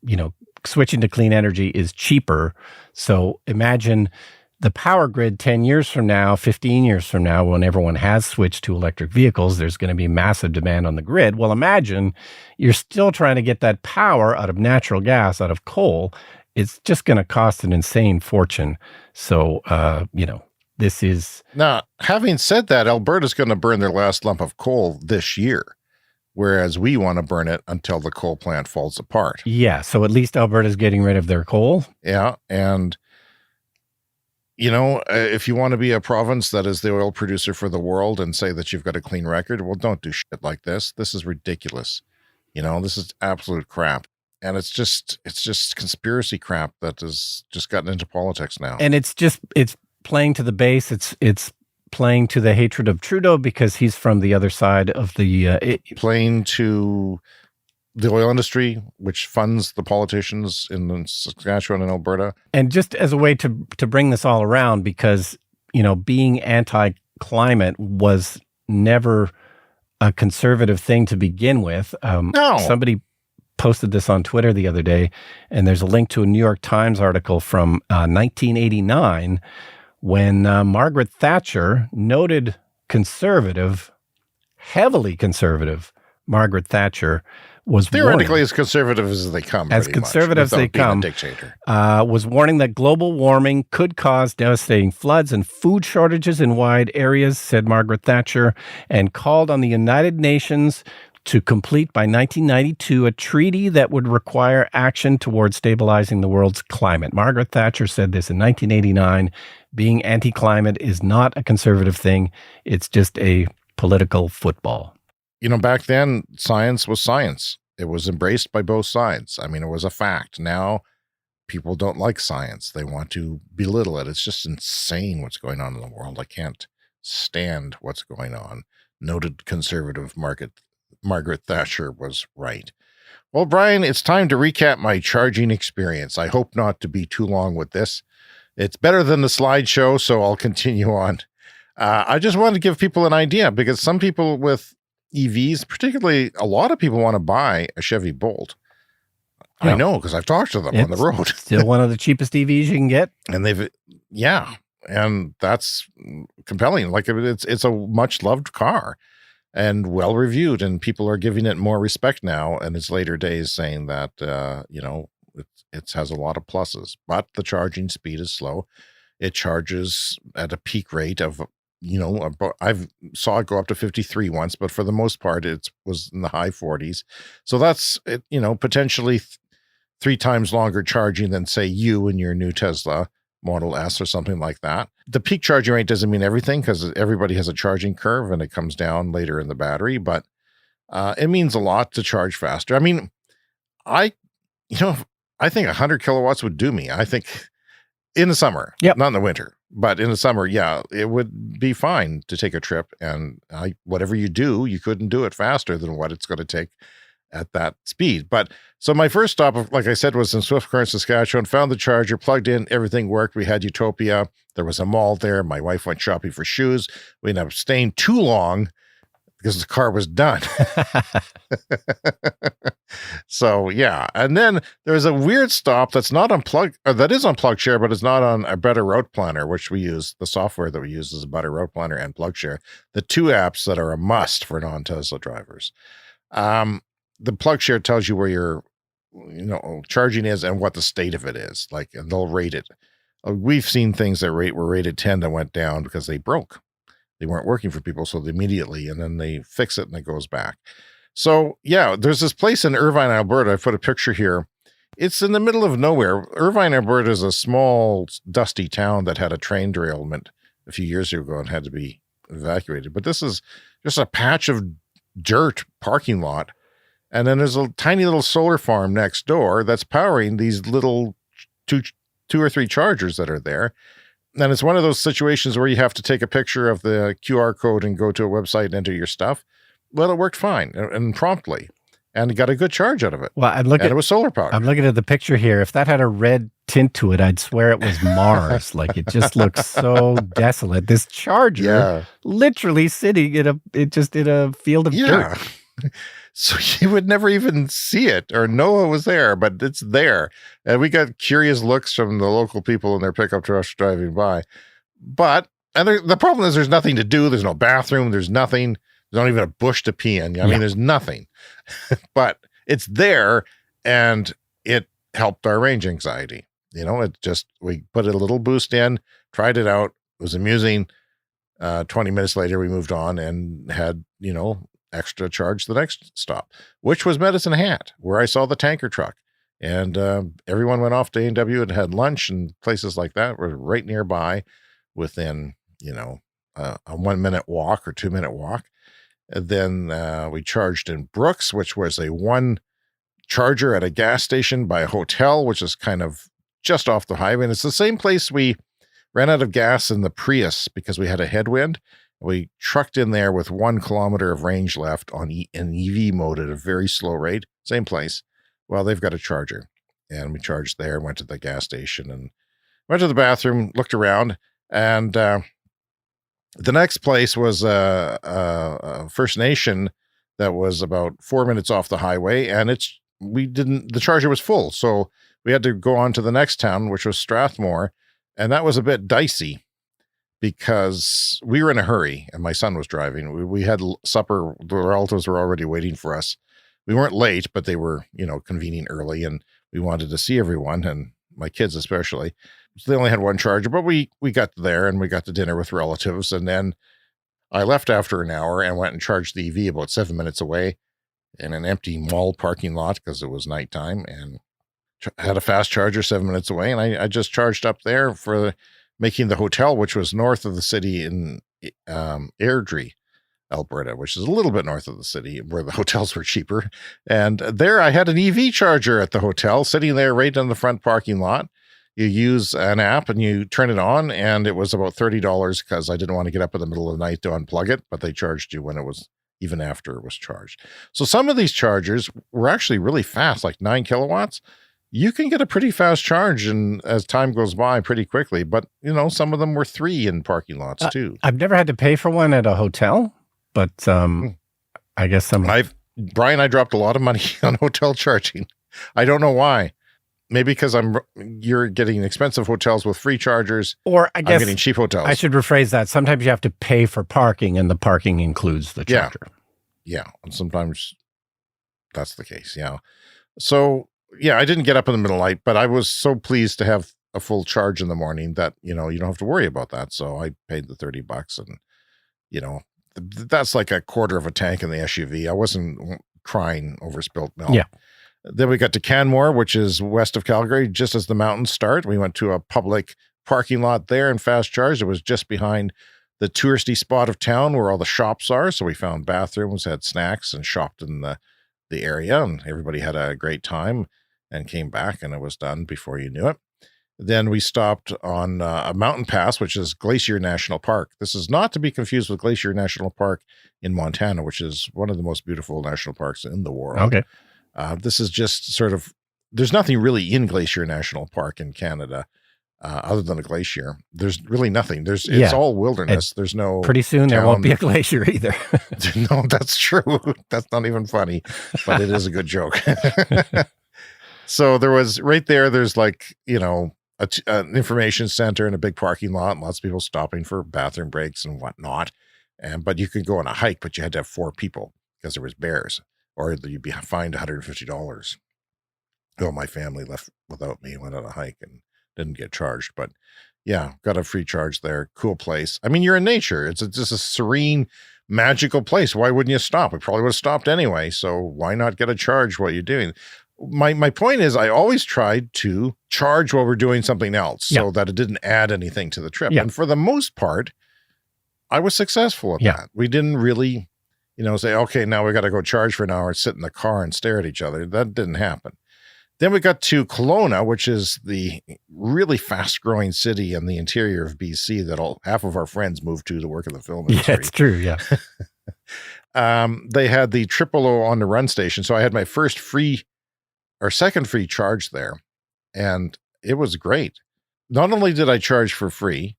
switching to clean energy is cheaper. So imagine the power grid 10 years from now, 15 years from now, when everyone has switched to electric vehicles, there's going to be massive demand on the grid. Well, imagine you're still trying to get that power out of natural gas, out of coal. It's just going to cost an insane fortune. So, this is... Now, having said that, Alberta's going to burn their last lump of coal this year, whereas we want to burn it until the coal plant falls apart. Yeah, so at least Alberta's getting rid of their coal. Yeah, and... if you want to be a province that is the oil producer for the world and say that you've got a clean record, well, don't do shit like this. This is ridiculous. This is absolute crap. And it's just conspiracy crap that has just gotten into politics now. And it's playing to the base. It's playing to the hatred of Trudeau because he's from the other side of the... playing to the oil industry, which funds the politicians in Saskatchewan and Alberta. And just as a way to bring this all around, because, being anti-climate was never a conservative thing to begin with. No. Somebody posted this on Twitter the other day, and there's a link to a New York Times article from 1989 when Margaret Thatcher, noted conservative, heavily conservative Margaret Thatcher, was theoretically as conservative as they come. As conservative as they come, dictator. Was warning that global warming could cause devastating floods and food shortages in wide areas, said Margaret Thatcher, and called on the United Nations to complete by 1992 a treaty that would require action towards stabilizing the world's climate. Margaret Thatcher said this in 1989. Being anti-climate is not a conservative thing. It's just a political football. Back then, science was science. It was embraced by both sides. I mean, it was a fact. Now, people don't like science. They want to belittle it. It's just insane what's going on in the world. I can't stand what's going on. Noted conservative Margaret Thatcher was right. Well, Brian, it's time to recap my charging experience. I hope not to be too long with this. It's better than the slideshow, so I'll continue on. I just wanted to give people an idea because some people with EVs, particularly a lot of people want to buy a Chevy Bolt. Yeah. I know because I've talked to them on the road. Still one of the cheapest EVs you can get. And and that's compelling. Like it's a much loved car and well reviewed, and people are giving it more respect now in its later days, saying that it has a lot of pluses, but the charging speed is slow. It charges at a peak rate of I've saw it go up to 53 once, but for the most part, it was in the high 40s. So that's, potentially 3 times longer charging than, say, you and your new Tesla Model S or something like that. The peak charging rate doesn't mean everything because everybody has a charging curve and it comes down later in the battery, but it means a lot to charge faster. I mean, I think 100 kilowatts would do me. I think in the summer, not in the winter. But in the summer, it would be fine to take a trip. And whatever you do, you couldn't do it faster than what it's going to take at that speed. But so my first stop, like I said, was in Swift Current, Saskatchewan. Found the charger, plugged in, everything worked. We had Utopia. There was a mall there. My wife went shopping for shoes. We ended up staying too long because the car was done. So yeah. And then there's a weird stop that's not on that is on PlugShare, but it's not on a Better Route Planner, which we use. The software that we use is a Better Route Planner and PlugShare, the two apps that are a must for non-Tesla drivers. The PlugShare tells you where your charging is and what the state of it is, like, and they'll rate it. We've seen things that were rated 10 that went down because they broke. They weren't working for people, so immediately, and then they fix it and it goes back. So yeah, there's this place in Irvine, Alberta. I put a picture here. It's in the middle of nowhere. Irvine, Alberta is a small, dusty town that had a train derailment a few years ago and had to be evacuated. But this is just a patch of dirt parking lot. And then there's a tiny little solar farm next door that's powering these little two or three chargers that are there. And it's one of those situations where you have to take a picture of the QR code and go to a website and enter your stuff. Well, it worked fine and promptly, and got a good charge out of it. Well, it was solar powered. I'm looking at the picture here. If that had a red tint to it, I'd swear it was Mars. Like, it just looks so desolate. This charger, literally sitting in a field of dirt. So you would never even see it or know it was there, but it's there. And we got curious looks from the local people in their pickup trucks driving by. But the problem is there's nothing to do. There's no bathroom. There's nothing. There's not even a bush to pee in. I mean, there's nothing. But it's there, and it helped our range anxiety. We put a little boost in, tried it out. It was amusing. 20 minutes later, we moved on and had, extra charge the next stop, which was Medicine Hat, where I saw the tanker truck. And everyone went off to A&W and had lunch, and places like that were right nearby within, a 1 minute walk or 2 minute walk. And then we charged in Brooks, which was a one charger at a gas station by a hotel, which is kind of just off the highway. And it's the same place we ran out of gas in the Prius because we had a headwind. We trucked in there with 1 kilometer of range left on an EV mode at a very slow rate. Same place. Well, they've got a charger. And we charged there, went to the gas station and went to the bathroom, looked around. And the next place was a First Nation that was about 4 minutes off the highway. And the charger was full. So we had to go on to the next town, which was Strathmore. And that was a bit dicey, because we were in a hurry and my son was driving. We had supper. The relatives were already waiting for us. We weren't late, but they were, convening early, and we wanted to see everyone, and my kids especially. So they only had one charger, but we got there and we got to dinner with relatives. And then I left after an hour and went and charged the EV about 7 minutes away in an empty mall parking lot because it was nighttime, and had a fast charger 7 minutes away. And I just charged up there for making the hotel, which was north of the city in Airdrie, Alberta, which is a little bit north of the city where the hotels were cheaper. And there I had an EV charger at the hotel sitting there right in the front parking lot. You use an app and you turn it on, and it was about $30 because I didn't want to get up in the middle of the night to unplug it, but they charged you when it was, even after it was charged. So some of these chargers were actually really fast, like 9 kilowatts. You can get a pretty fast charge, and as time goes by, pretty quickly. But, some of them were 3 in parking lots too. I've never had to pay for one at a hotel, but I guess Brian, I dropped a lot of money on hotel charging. I don't know why. Maybe because you're getting expensive hotels with free chargers, or I guess I'm getting cheap hotels. I should rephrase that. Sometimes you have to pay for parking, and the parking includes the charger. Yeah. And sometimes that's the case. Yeah. So, yeah, I didn't get up in the middle of the night, but I was so pleased to have a full charge in the morning that, you don't have to worry about that. So I paid the $30 and, that's like a quarter of a tank in the SUV. I wasn't crying over spilt milk. Yeah. Then we got to Canmore, which is west of Calgary, just as the mountains start. We went to a public parking lot there and fast charged. It was just behind the touristy spot of town where all the shops are. So we found bathrooms, had snacks, and shopped in the area, and everybody had a great time and came back, and it was done before you knew it. Then we stopped on a mountain pass, which is Glacier National Park. This is not to be confused with Glacier National Park in Montana, which is one of the most beautiful national parks in the world. Okay. This is just sort of, there's nothing really in Glacier National Park in Canada. other than a glacier. There's really nothing. It's all wilderness. There's no. Pretty soon there won't be a glacier either. No, that's true. That's not even funny, but it is a good joke. So there's like, an information center and a big parking lot, and lots of people stopping for bathroom breaks and whatnot. But you could go on a hike, but you had to have 4 people because there was bears, or you'd be fined $150. Oh, my family left without me, went on a hike and didn't get charged. But yeah, got a free charge there. Cool place. I mean, you're in nature. It's just a serene, magical place. Why wouldn't you stop? We probably would have stopped anyway. So why not get a charge while you're doing? My point is, I always tried to charge while we're doing something else so that it didn't add anything to the trip. And for the most part, I was successful at that. We didn't really, say, okay, now we got to go charge for an hour and sit in the car and stare at each other. That didn't happen. Then we got to Kelowna, which is the really fast-growing city in the interior of BC that half of our friends moved to work in the film industry. Yeah, it's true, yeah. They had the Triple O on the run station, so I had my second free charge there, and it was great. Not only did I charge for free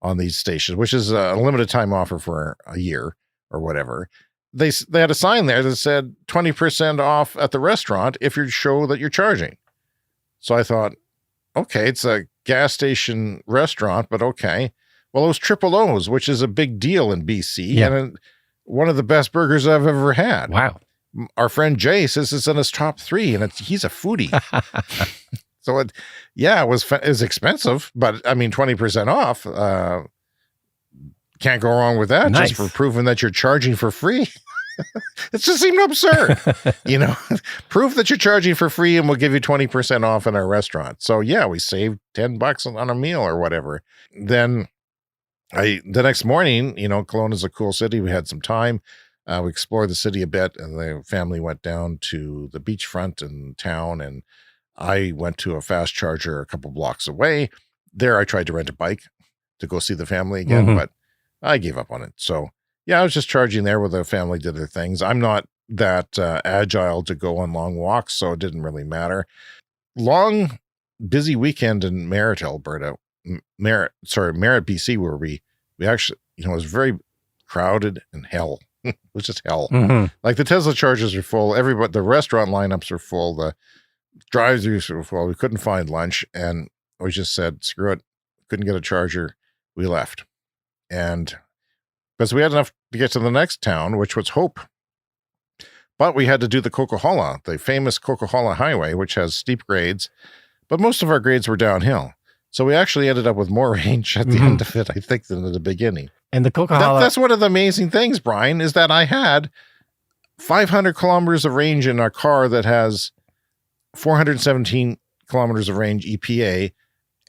on these stations, which is a limited time offer for a year or whatever, they had a sign there that said 20% off at the restaurant if you show that you're charging. So I thought, okay, it's a gas station restaurant, but okay. Well, it was Triple O's, which is a big deal in BC, and one of the best burgers I've ever had. Wow. Our friend Jay says it's in his top 3, and he's a foodie. So it was expensive, but I mean, 20% off, can't go wrong with that. Nice. Just for proving that you're charging for free. It just seemed absurd, prove that you're charging for free and we'll give you 20% off in our restaurant. So yeah, we saved $10 on a meal or whatever. Then the next morning, Kelowna is a cool city. We had some time. We explored the city a bit, and the family went down to the beachfront in town, and I went to a fast charger a couple blocks away. There, I tried to rent a bike to go see the family again, but I gave up on it. So yeah, I was just charging there where the family did their things. I'm not that agile to go on long walks, so it didn't really matter. Long, busy weekend in Merritt, Alberta. Merritt, BC, where we actually, it was very crowded and hell. It was just hell. Like the Tesla chargers are full. The restaurant lineups are full. The drive-thrus were full. We couldn't find lunch, and we just said, screw it. Couldn't get a charger. We left. And because we had enough to get to the next town, which was Hope. But we had to do the Coquihalla, the famous Coquihalla Highway, which has steep grades, but most of our grades were downhill. So we actually ended up with more range at the end of it, I think, than at the beginning. And the Coquihalla... That's one of the amazing things, Brian, is that I had 500 kilometers of range in our car that has 417 kilometers of range EPA,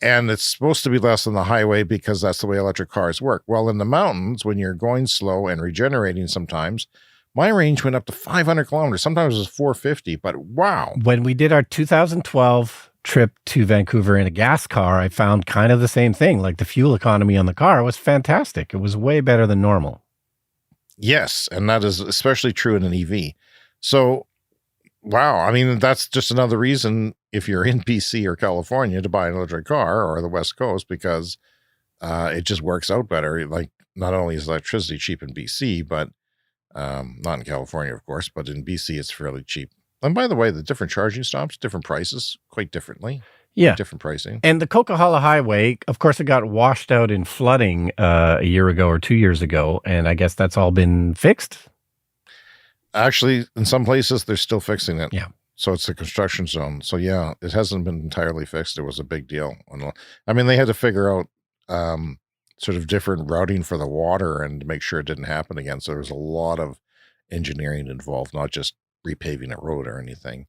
and it's supposed to be less than the highway because that's the way electric cars work. Well, in the mountains, when you're going slow and regenerating sometimes, my range went up to 500 kilometers. Sometimes it was 450, but wow. When we did our 2012 trip to Vancouver in a gas car, I found kind of the same thing. Like the fuel economy on the car was fantastic. It was way better than normal. Yes, and that is especially true in an EV. So, wow. I mean, that's just another reason if you're in BC or California to buy an electric car, or the West Coast, because it just works out better. Like, not only is electricity cheap in BC, but not in California, of course, but in BC, it's fairly cheap. And by the way, the different charging stops, different prices, quite differently. Yeah. Different pricing. And the Coquihalla Highway, of course, it got washed out in flooding a year ago or 2 years ago. And I guess that's all been fixed. Actually, in some places, they're still fixing it. Yeah. So it's a construction zone. So yeah, it hasn't been entirely fixed. It was a big deal. I mean, they had to figure out sort of different routing for the water and make sure it didn't happen again. So there was a lot of engineering involved, not just repaving a road or anything.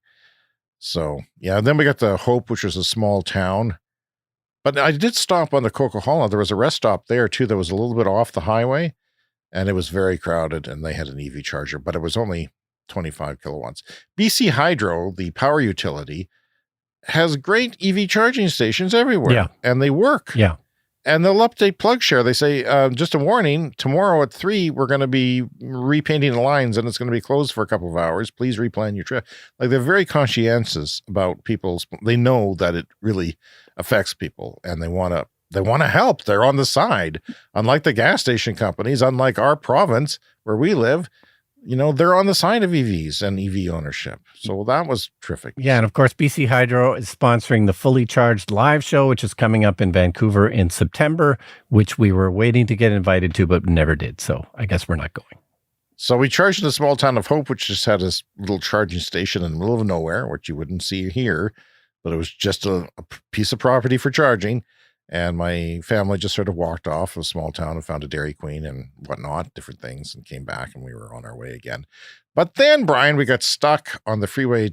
So yeah, then we got to Hope, which was a small town. But I did stop on the Coquihalla. There was a rest stop there too that was a little bit off the highway, and it was very crowded, and they had an EV charger, but it was only 25 kilowatts. BC Hydro, the power utility, has great EV charging stations everywhere, and they work. Yeah. And they'll update PlugShare. They say, just a warning, tomorrow at 3, we're going to be repainting the lines and it's going to be closed for a couple of hours. Please replan your trip. Like, they're very conscientious about they know that it really affects people, and they want to help. They're on the side. Unlike the gas station companies, unlike our province where we live, they're on the side of EVs and EV ownership. So that was terrific. Yeah, and of course, BC Hydro is sponsoring the Fully Charged live show, which is coming up in Vancouver in September, which we were waiting to get invited to, but never did. So I guess we're not going. So we charged in the small town of Hope, which just had a little charging station in the middle of nowhere, which you wouldn't see here, but it was just a piece of property for charging. And my family just sort of walked off of a small town and found a Dairy Queen and whatnot, different things, and came back, and we were on our way again. But then, Brian, we got stuck on the freeway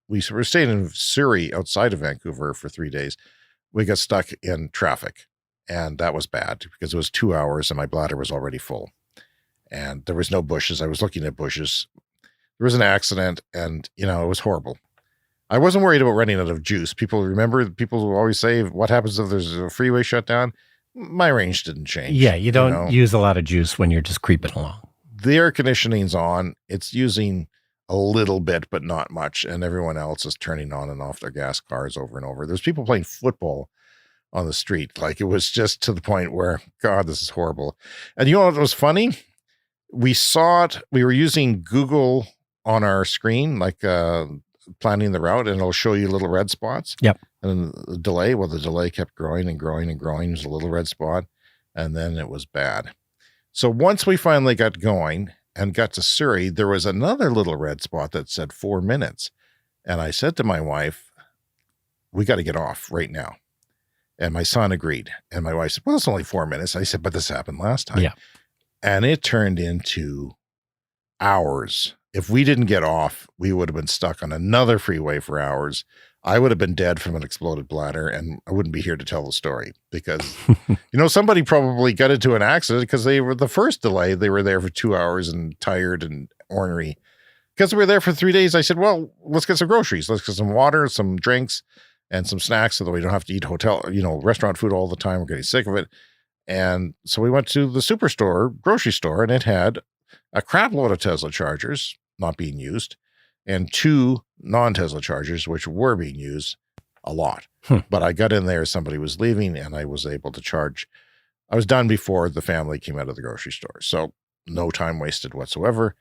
we were staying in Surrey outside of Vancouver for 3 days. We got stuck in traffic, and that was bad because it was 2 hours and my bladder was already full. And there was no bushes. I was looking at bushes. There was an accident, and, it was horrible. I wasn't worried about running out of juice. People will always say, what happens if there's a freeway shut down? My range didn't change. Yeah, you don't use a lot of juice when you're just creeping along. The air conditioning's on. It's using a little bit, but not much. And everyone else is turning on and off their gas cars over and over. There's people playing football on the street. Like, it was just to the point where, God, this is horrible. And you know what was funny? We saw it. We were using Google on our screen, like, planning the route, and it'll show you little red spots. Yep. And the delay kept growing and growing and growing. There's a little red spot, and then it was bad. So once we finally got going and got to Surrey, there was another little red spot that said 4 minutes. And I said to my wife, we got to get off right now. And my son agreed. And my wife said, well, it's only 4 minutes. I said, but this happened last time. Yeah. And it turned into hours. If we didn't get off, we would have been stuck on another freeway for hours. I would have been dead from an exploded bladder, and I wouldn't be here to tell the story because, somebody probably got into an accident because they were the first delay. They were there for 2 hours and tired and ornery. Because we were there for 3 days, I said, well, let's get some groceries. Let's get some water, some drinks, and some snacks so that we don't have to eat restaurant food all the time. We're getting sick of it. And so we went to the superstore, grocery store, and it had a crap load of Tesla chargers not being used, and 2 non-Tesla chargers, which were being used a lot. But I got in there as somebody was leaving, and I was able to charge. I was done before the family came out of the grocery store. So no time wasted whatsoever.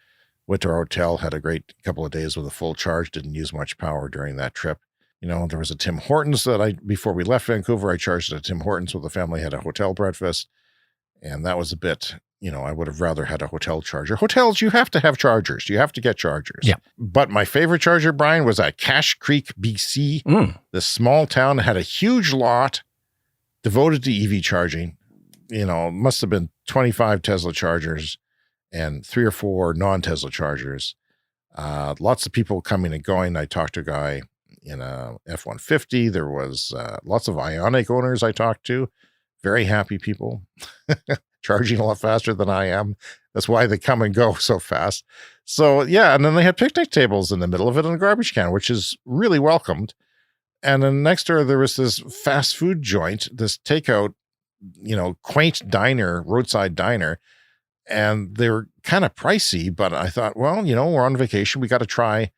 Went to our hotel, had a great couple of days with a full charge, didn't use much power during that trip. There was a Tim Hortons before we left Vancouver, I charged at a Tim Hortons where the family had a hotel breakfast. And that was a bit, I would have rather had a hotel charger. Hotels, you have to have chargers. You have to get chargers. Yeah. But my favorite charger, Brian, was at Cache Creek, BC. This small town had a huge lot devoted to EV charging. Must have been 25 Tesla chargers and 3 or 4 non-Tesla chargers. Lots of people coming and going. I talked to a guy in a F-150. There was lots of Ioniq owners I talked to. Very happy people, charging a lot faster than I am. That's why they come and go so fast. So, yeah, and then they had picnic tables in the middle of it and a garbage can, which is really welcomed. And then next door, there was this fast food joint, this takeout, quaint diner, roadside diner. And they were kind of pricey, but I thought, well, we're on vacation. We got to try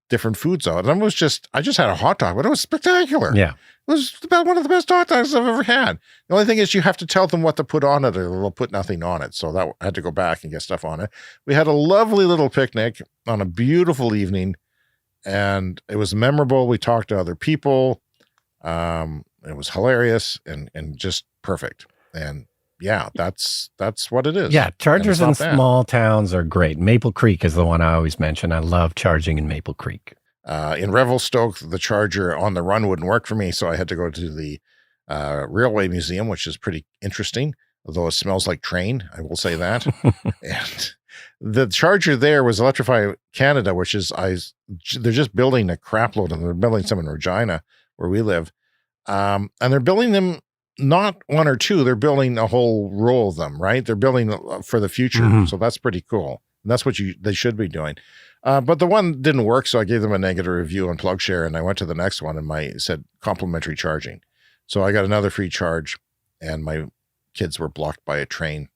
different foods out. And I just had a hot dog, but it was spectacular. Yeah. It was about one of the best hot dogs I've ever had. The only thing is you have to tell them what to put on it or they'll put nothing on it. So I had to go back and get stuff on it. We had a lovely little picnic on a beautiful evening, and it was memorable. We talked to other people. It was hilarious and just perfect. And yeah, that's what it is. Yeah, chargers in small towns are great. Maple Creek is the one I always mention. I love charging in Maple Creek. In Revelstoke, the charger on the run wouldn't work for me, so I had to go to the Railway Museum, which is pretty interesting, although it smells like train, I will say that. And the charger there was Electrify Canada, which is, they're just building a crap load, and they're building some in Regina, where we live. And they're building them not 1 or 2, they're building a whole row of them, right? They're building for the future, so that's pretty cool. And that's what they should be doing. But the one didn't work, so I gave them a negative review on PlugShare, and I went to the next one, and said complimentary charging. So I got another free charge, and my kids were blocked by a train.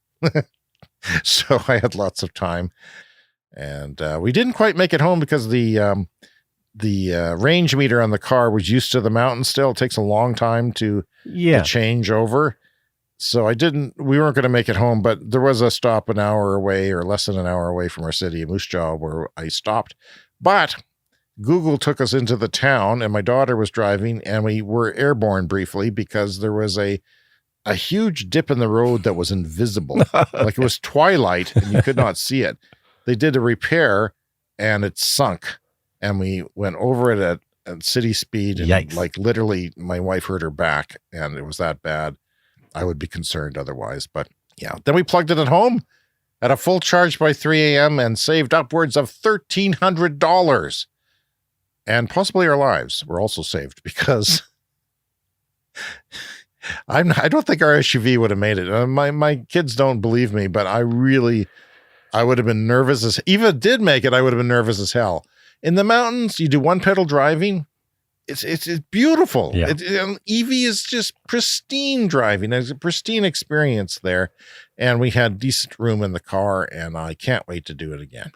So I had lots of time. And we didn't quite make it home because the range meter on the car was used to the mountain still. It takes a long time to change over. So we weren't going to make it home, but there was a stop an hour away or less than an hour away from our city, Moose Jaw, where I stopped. But Google took us into the town and my daughter was driving and we were airborne briefly because there was a huge dip in the road that was invisible. Like it was twilight and you could not see it. They did a repair and it sunk and we went over it at city speed. And Yikes. Like literally my wife hurt her back and it was that bad. I would be concerned otherwise, but yeah. Then we plugged it at home at a full charge by 3 a.m. and saved upwards of $1,300. And possibly our lives were also saved because I don't think our SUV would have made it. My kids don't believe me, but I would have been nervous even if it did make it, I would have been nervous as hell. In the mountains, you do one pedal driving. It's beautiful. Yeah. EV is just pristine driving. It's a pristine experience there. And we had decent room in the car and I can't wait to do it again.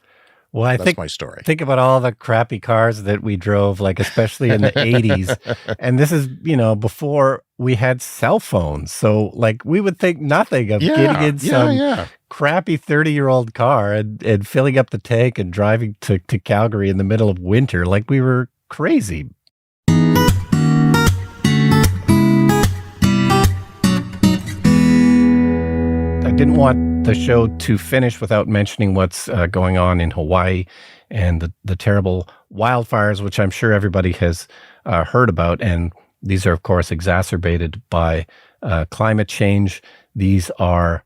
Well, That's my story. Think about all the crappy cars that we drove, like especially in the 80s. And this is, before we had cell phones. So like we would think nothing of getting in some crappy 30-year-old car and filling up the tank and driving to Calgary in the middle of winter. Like we were crazy. I didn't want the show to finish without mentioning what's going on in Hawaii and the terrible wildfires, which I'm sure everybody has heard about. And these are, of course, exacerbated by climate change. These are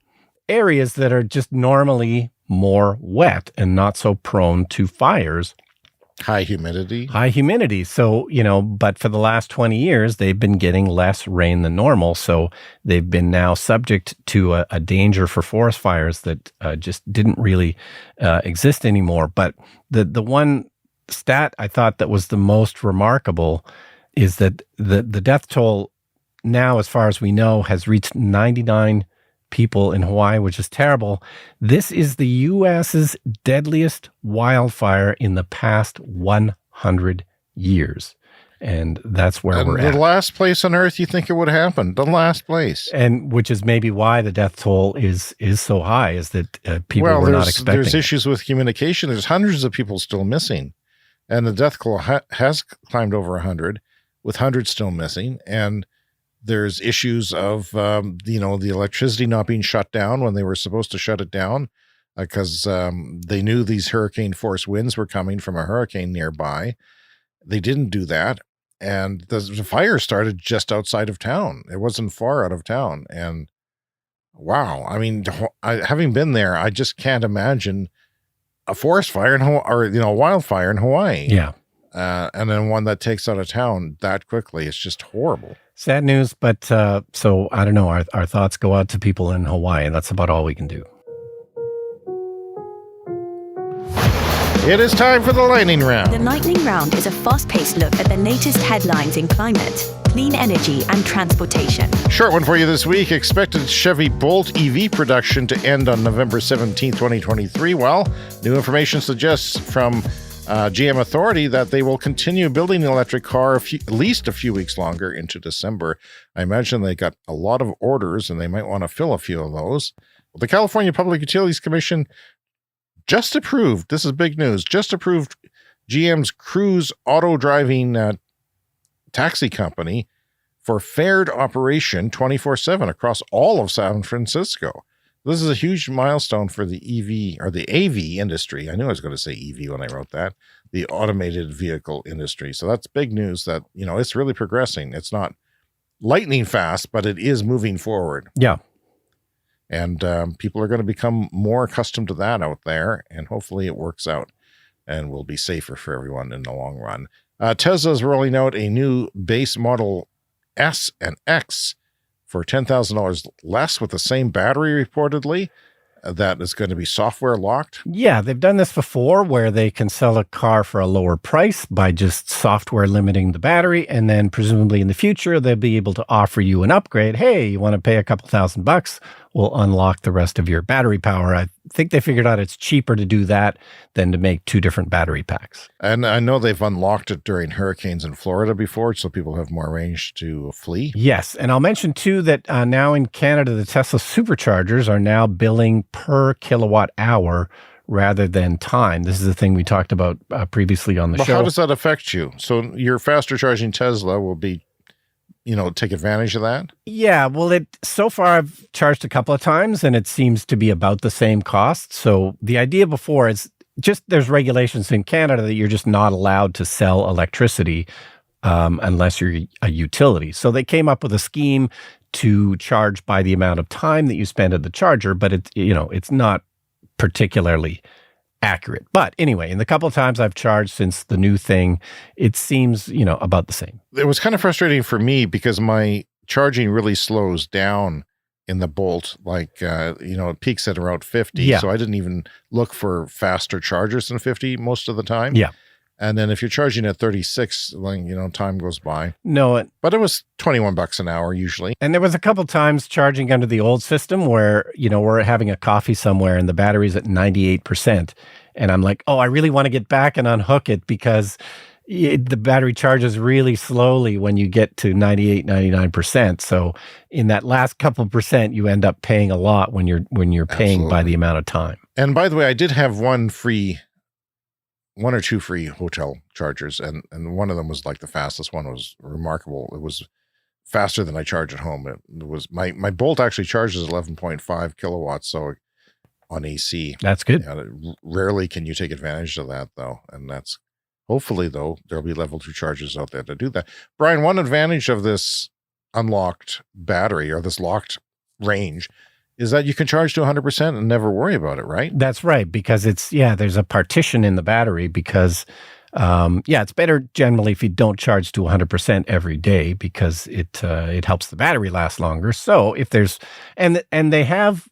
areas that are just normally more wet and not so prone to fires. High humidity. So, but for the last 20 years, they've been getting less rain than normal. So they've been now subject to a danger for forest fires that just didn't really exist anymore. But the one stat I thought that was the most remarkable is that the death toll now, as far as we know, has reached 99 people in Hawaii, which is terrible. This is the U.S.'s deadliest wildfire in the past 100 years. And that's where we're at. The last place on earth you think it would happen. The last place. And which is maybe why the death toll is so high, is that people were not expecting. There's issues with communication. There's hundreds of people still missing. And the death toll has climbed over 100, with hundreds still missing. And there's issues of, the electricity not being shut down when they were supposed to shut it down because they knew these hurricane force winds were coming from a hurricane nearby. They didn't do that. And the fire started just outside of town. It wasn't far out of town. And wow, I mean, having been there, I just can't imagine a forest fire a wildfire in Hawaii. Yeah. And then one that takes out of town that quickly. It's just horrible. Sad news, but so I don't know. Our thoughts go out to people in Hawaii, and that's about all we can do. It is time for the lightning round. The lightning round is a fast-paced look at the latest headlines in climate, clean energy, and transportation. Short one for you this week. Expected Chevy Bolt EV production to end on November 17, 2023. Well, new information suggests from GM Authority that they will continue building the electric car at least a few weeks longer into December. I imagine they got a lot of orders and they might want to fill a few of those. Well, the California Public Utilities Commission just approved, this is big news, just approved GM's Cruise auto driving taxi company for fared operation 24/7 across all of San Francisco. This is a huge milestone for the EV or the AV industry. I knew I was going to say EV when I wrote that, the automated vehicle industry. So that's big news that, it's really progressing. It's not lightning fast, but it is moving forward. Yeah. And people are going to become more accustomed to that out there. And hopefully it works out and will be safer for everyone in the long run. Tesla's rolling out a new base model S and X for $10,000 less with the same battery, reportedly, that is going to be software locked. Yeah, they've done this before where they can sell a car for a lower price by just software limiting the battery. And then presumably in the future, they'll be able to offer you an upgrade. Hey, you want to pay a couple $1,000? We'll unlock the rest of your battery power. think they figured out it's cheaper to do that than to make 2 different battery packs. And I know they've unlocked it during hurricanes in Florida before, so people have more range to flee. Yes. And I'll mention, too, that now in Canada, the Tesla superchargers are now billing per kilowatt hour rather than time. This is the thing we talked about previously on the show. How does that affect you? So your faster charging Tesla will be, take advantage of that? Yeah, well, so far I've charged a couple of times and it seems to be about the same cost. So the idea before is just there's regulations in Canada that you're just not allowed to sell electricity unless you're a utility. So they came up with a scheme to charge by the amount of time that you spend at the charger, but it's not particularly accurate. But anyway, in the couple of times I've charged since the new thing, it seems, about the same. It was kind of frustrating for me because my charging really slows down in the Bolt. It peaks at around 50. Yeah. So I didn't even look for faster chargers than 50 most of the time. Yeah. And then if you're charging at 36, time goes by. No, but it was $21 an hour usually. And there was a couple times charging under the old system where, we're having a coffee somewhere and the battery's at 98%. And I'm like, oh, I really want to get back and unhook it because the battery charges really slowly when you get to 98, 99%. So in that last couple percent, you end up paying a lot when you're paying Absolutely. by the amount of time. And by the way, I did have one or two free hotel chargers, and one of them was like the fastest one. Was remarkable. It was faster than I charge at home. It was my Bolt actually charges 11.5 kilowatts, so on AC. That's good. Rarely can you take advantage of that though, and that's hopefully though there'll be level 2 chargers out there to do that. Brian, one advantage of this unlocked battery or this locked range is that you can charge to 100% and never worry about it, right? That's right, because there's a partition in the battery because, it's better generally if you don't charge to 100% every day because it helps the battery last longer. So if there's, and they have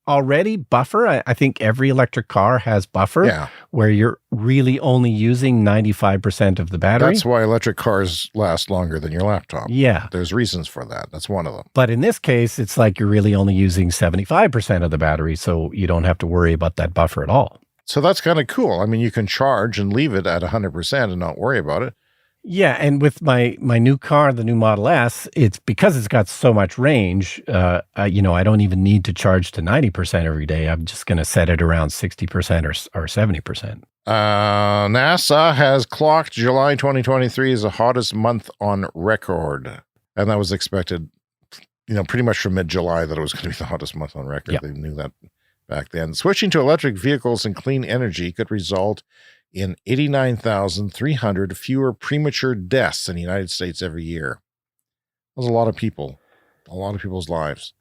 already buffer. I think every electric car has buffer where you're really only using 95% of the battery. That's why electric cars last longer than your laptop. Yeah. There's reasons for that. That's one of them. But in this case, it's like you're really only using 75% of the battery, so you don't have to worry about that buffer at all. So that's kind of cool. I mean, you can charge and leave it at 100% and not worry about it. Yeah, and with my new car, the new Model S, it's because it's got so much range, I don't even need to charge to 90% every day. I'm just going to set it around 60% or 70%. NASA has clocked July 2023 as the hottest month on record. And that was expected, pretty much from mid-July that it was going to be the hottest month on record. Yep. They knew that back then. Switching to electric vehicles and clean energy could result in 89,300 fewer premature deaths in the United States every year. That's a lot of people, a lot of people's lives.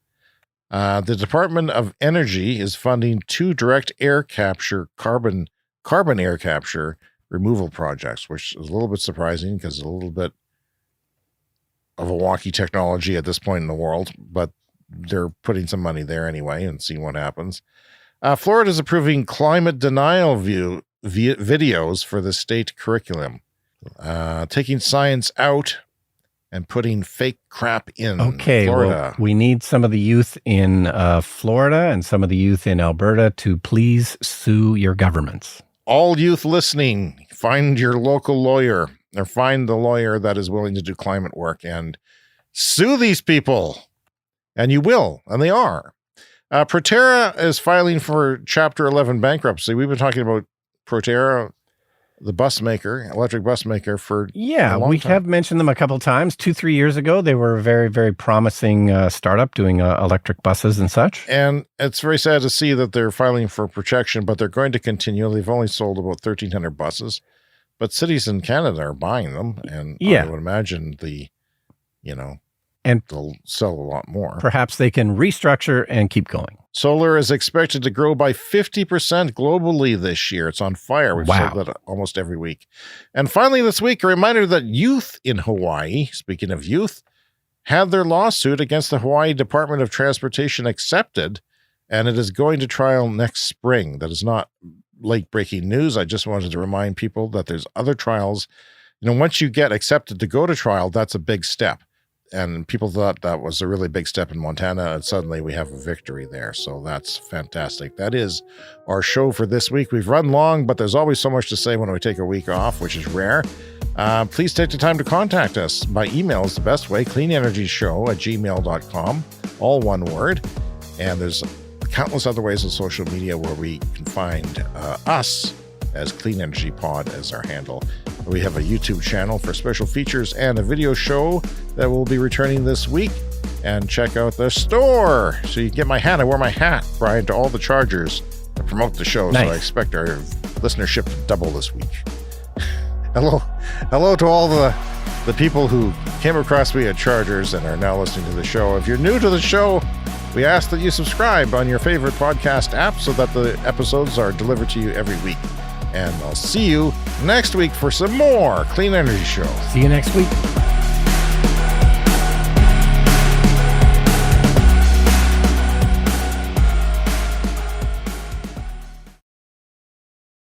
The Department of Energy is funding 2 direct air capture, carbon air capture removal projects, which is a little bit surprising because it's a little bit of a wonky technology at this point in the world, but they're putting some money there anyway and seeing what happens. Florida is approving climate denial videos for the state curriculum, taking science out and putting fake crap in. Okay, Florida. Well, we need some of the youth in Florida and some of the youth in Alberta to please sue your governments. All youth listening, find your local lawyer or find the lawyer that is willing to do climate work and sue these people. And you will, and they are. Proterra is filing for Chapter 11 bankruptcy. We've been talking about Proterra, the electric bus maker for a long we time. have mentioned them a couple times. 2-3 years ago, they were a very, very promising startup doing electric buses and such. And it's very sad to see that they're filing for protection, but they're going to continue. They've only sold about 1,300 buses, but cities in Canada are buying them, and I would imagine and they'll sell a lot more. Perhaps they can restructure and keep going. Solar is expected to grow by 50% globally this year. It's on fire. We've said that almost every week. And finally this week, a reminder that youth in Hawaii, speaking of youth, had their lawsuit against the Hawaii Department of Transportation accepted, and it is going to trial next spring. That is not late-breaking news. I just wanted to remind people that there's other trials. Once you get accepted to go to trial, that's a big step. and people thought that was a really big step in Montana, and suddenly we have a victory there. So that's fantastic. That is our show for this week. We've run long, but there's always so much to say when we take a week off, which is rare. Please take the time to contact us by email is the best way, cleanenergyshow@gmail.com, all one word. And there's countless other ways on social media where we can find us as Clean Energy Pod as our handle. We have a YouTube channel for special features and a video show that will be returning this week. And check out the store so you can get my hat. I wear my hat, Brian, to all the chargers to promote the show. Nice. So I expect our listenership to double this week. Hello to all the people who came across me at Chargers and are now listening to the show. If you're new to the show, we ask that you subscribe on your favorite podcast app so that the episodes are delivered to you every week. And I'll see you next week for some more Clean Energy Show. See you next week.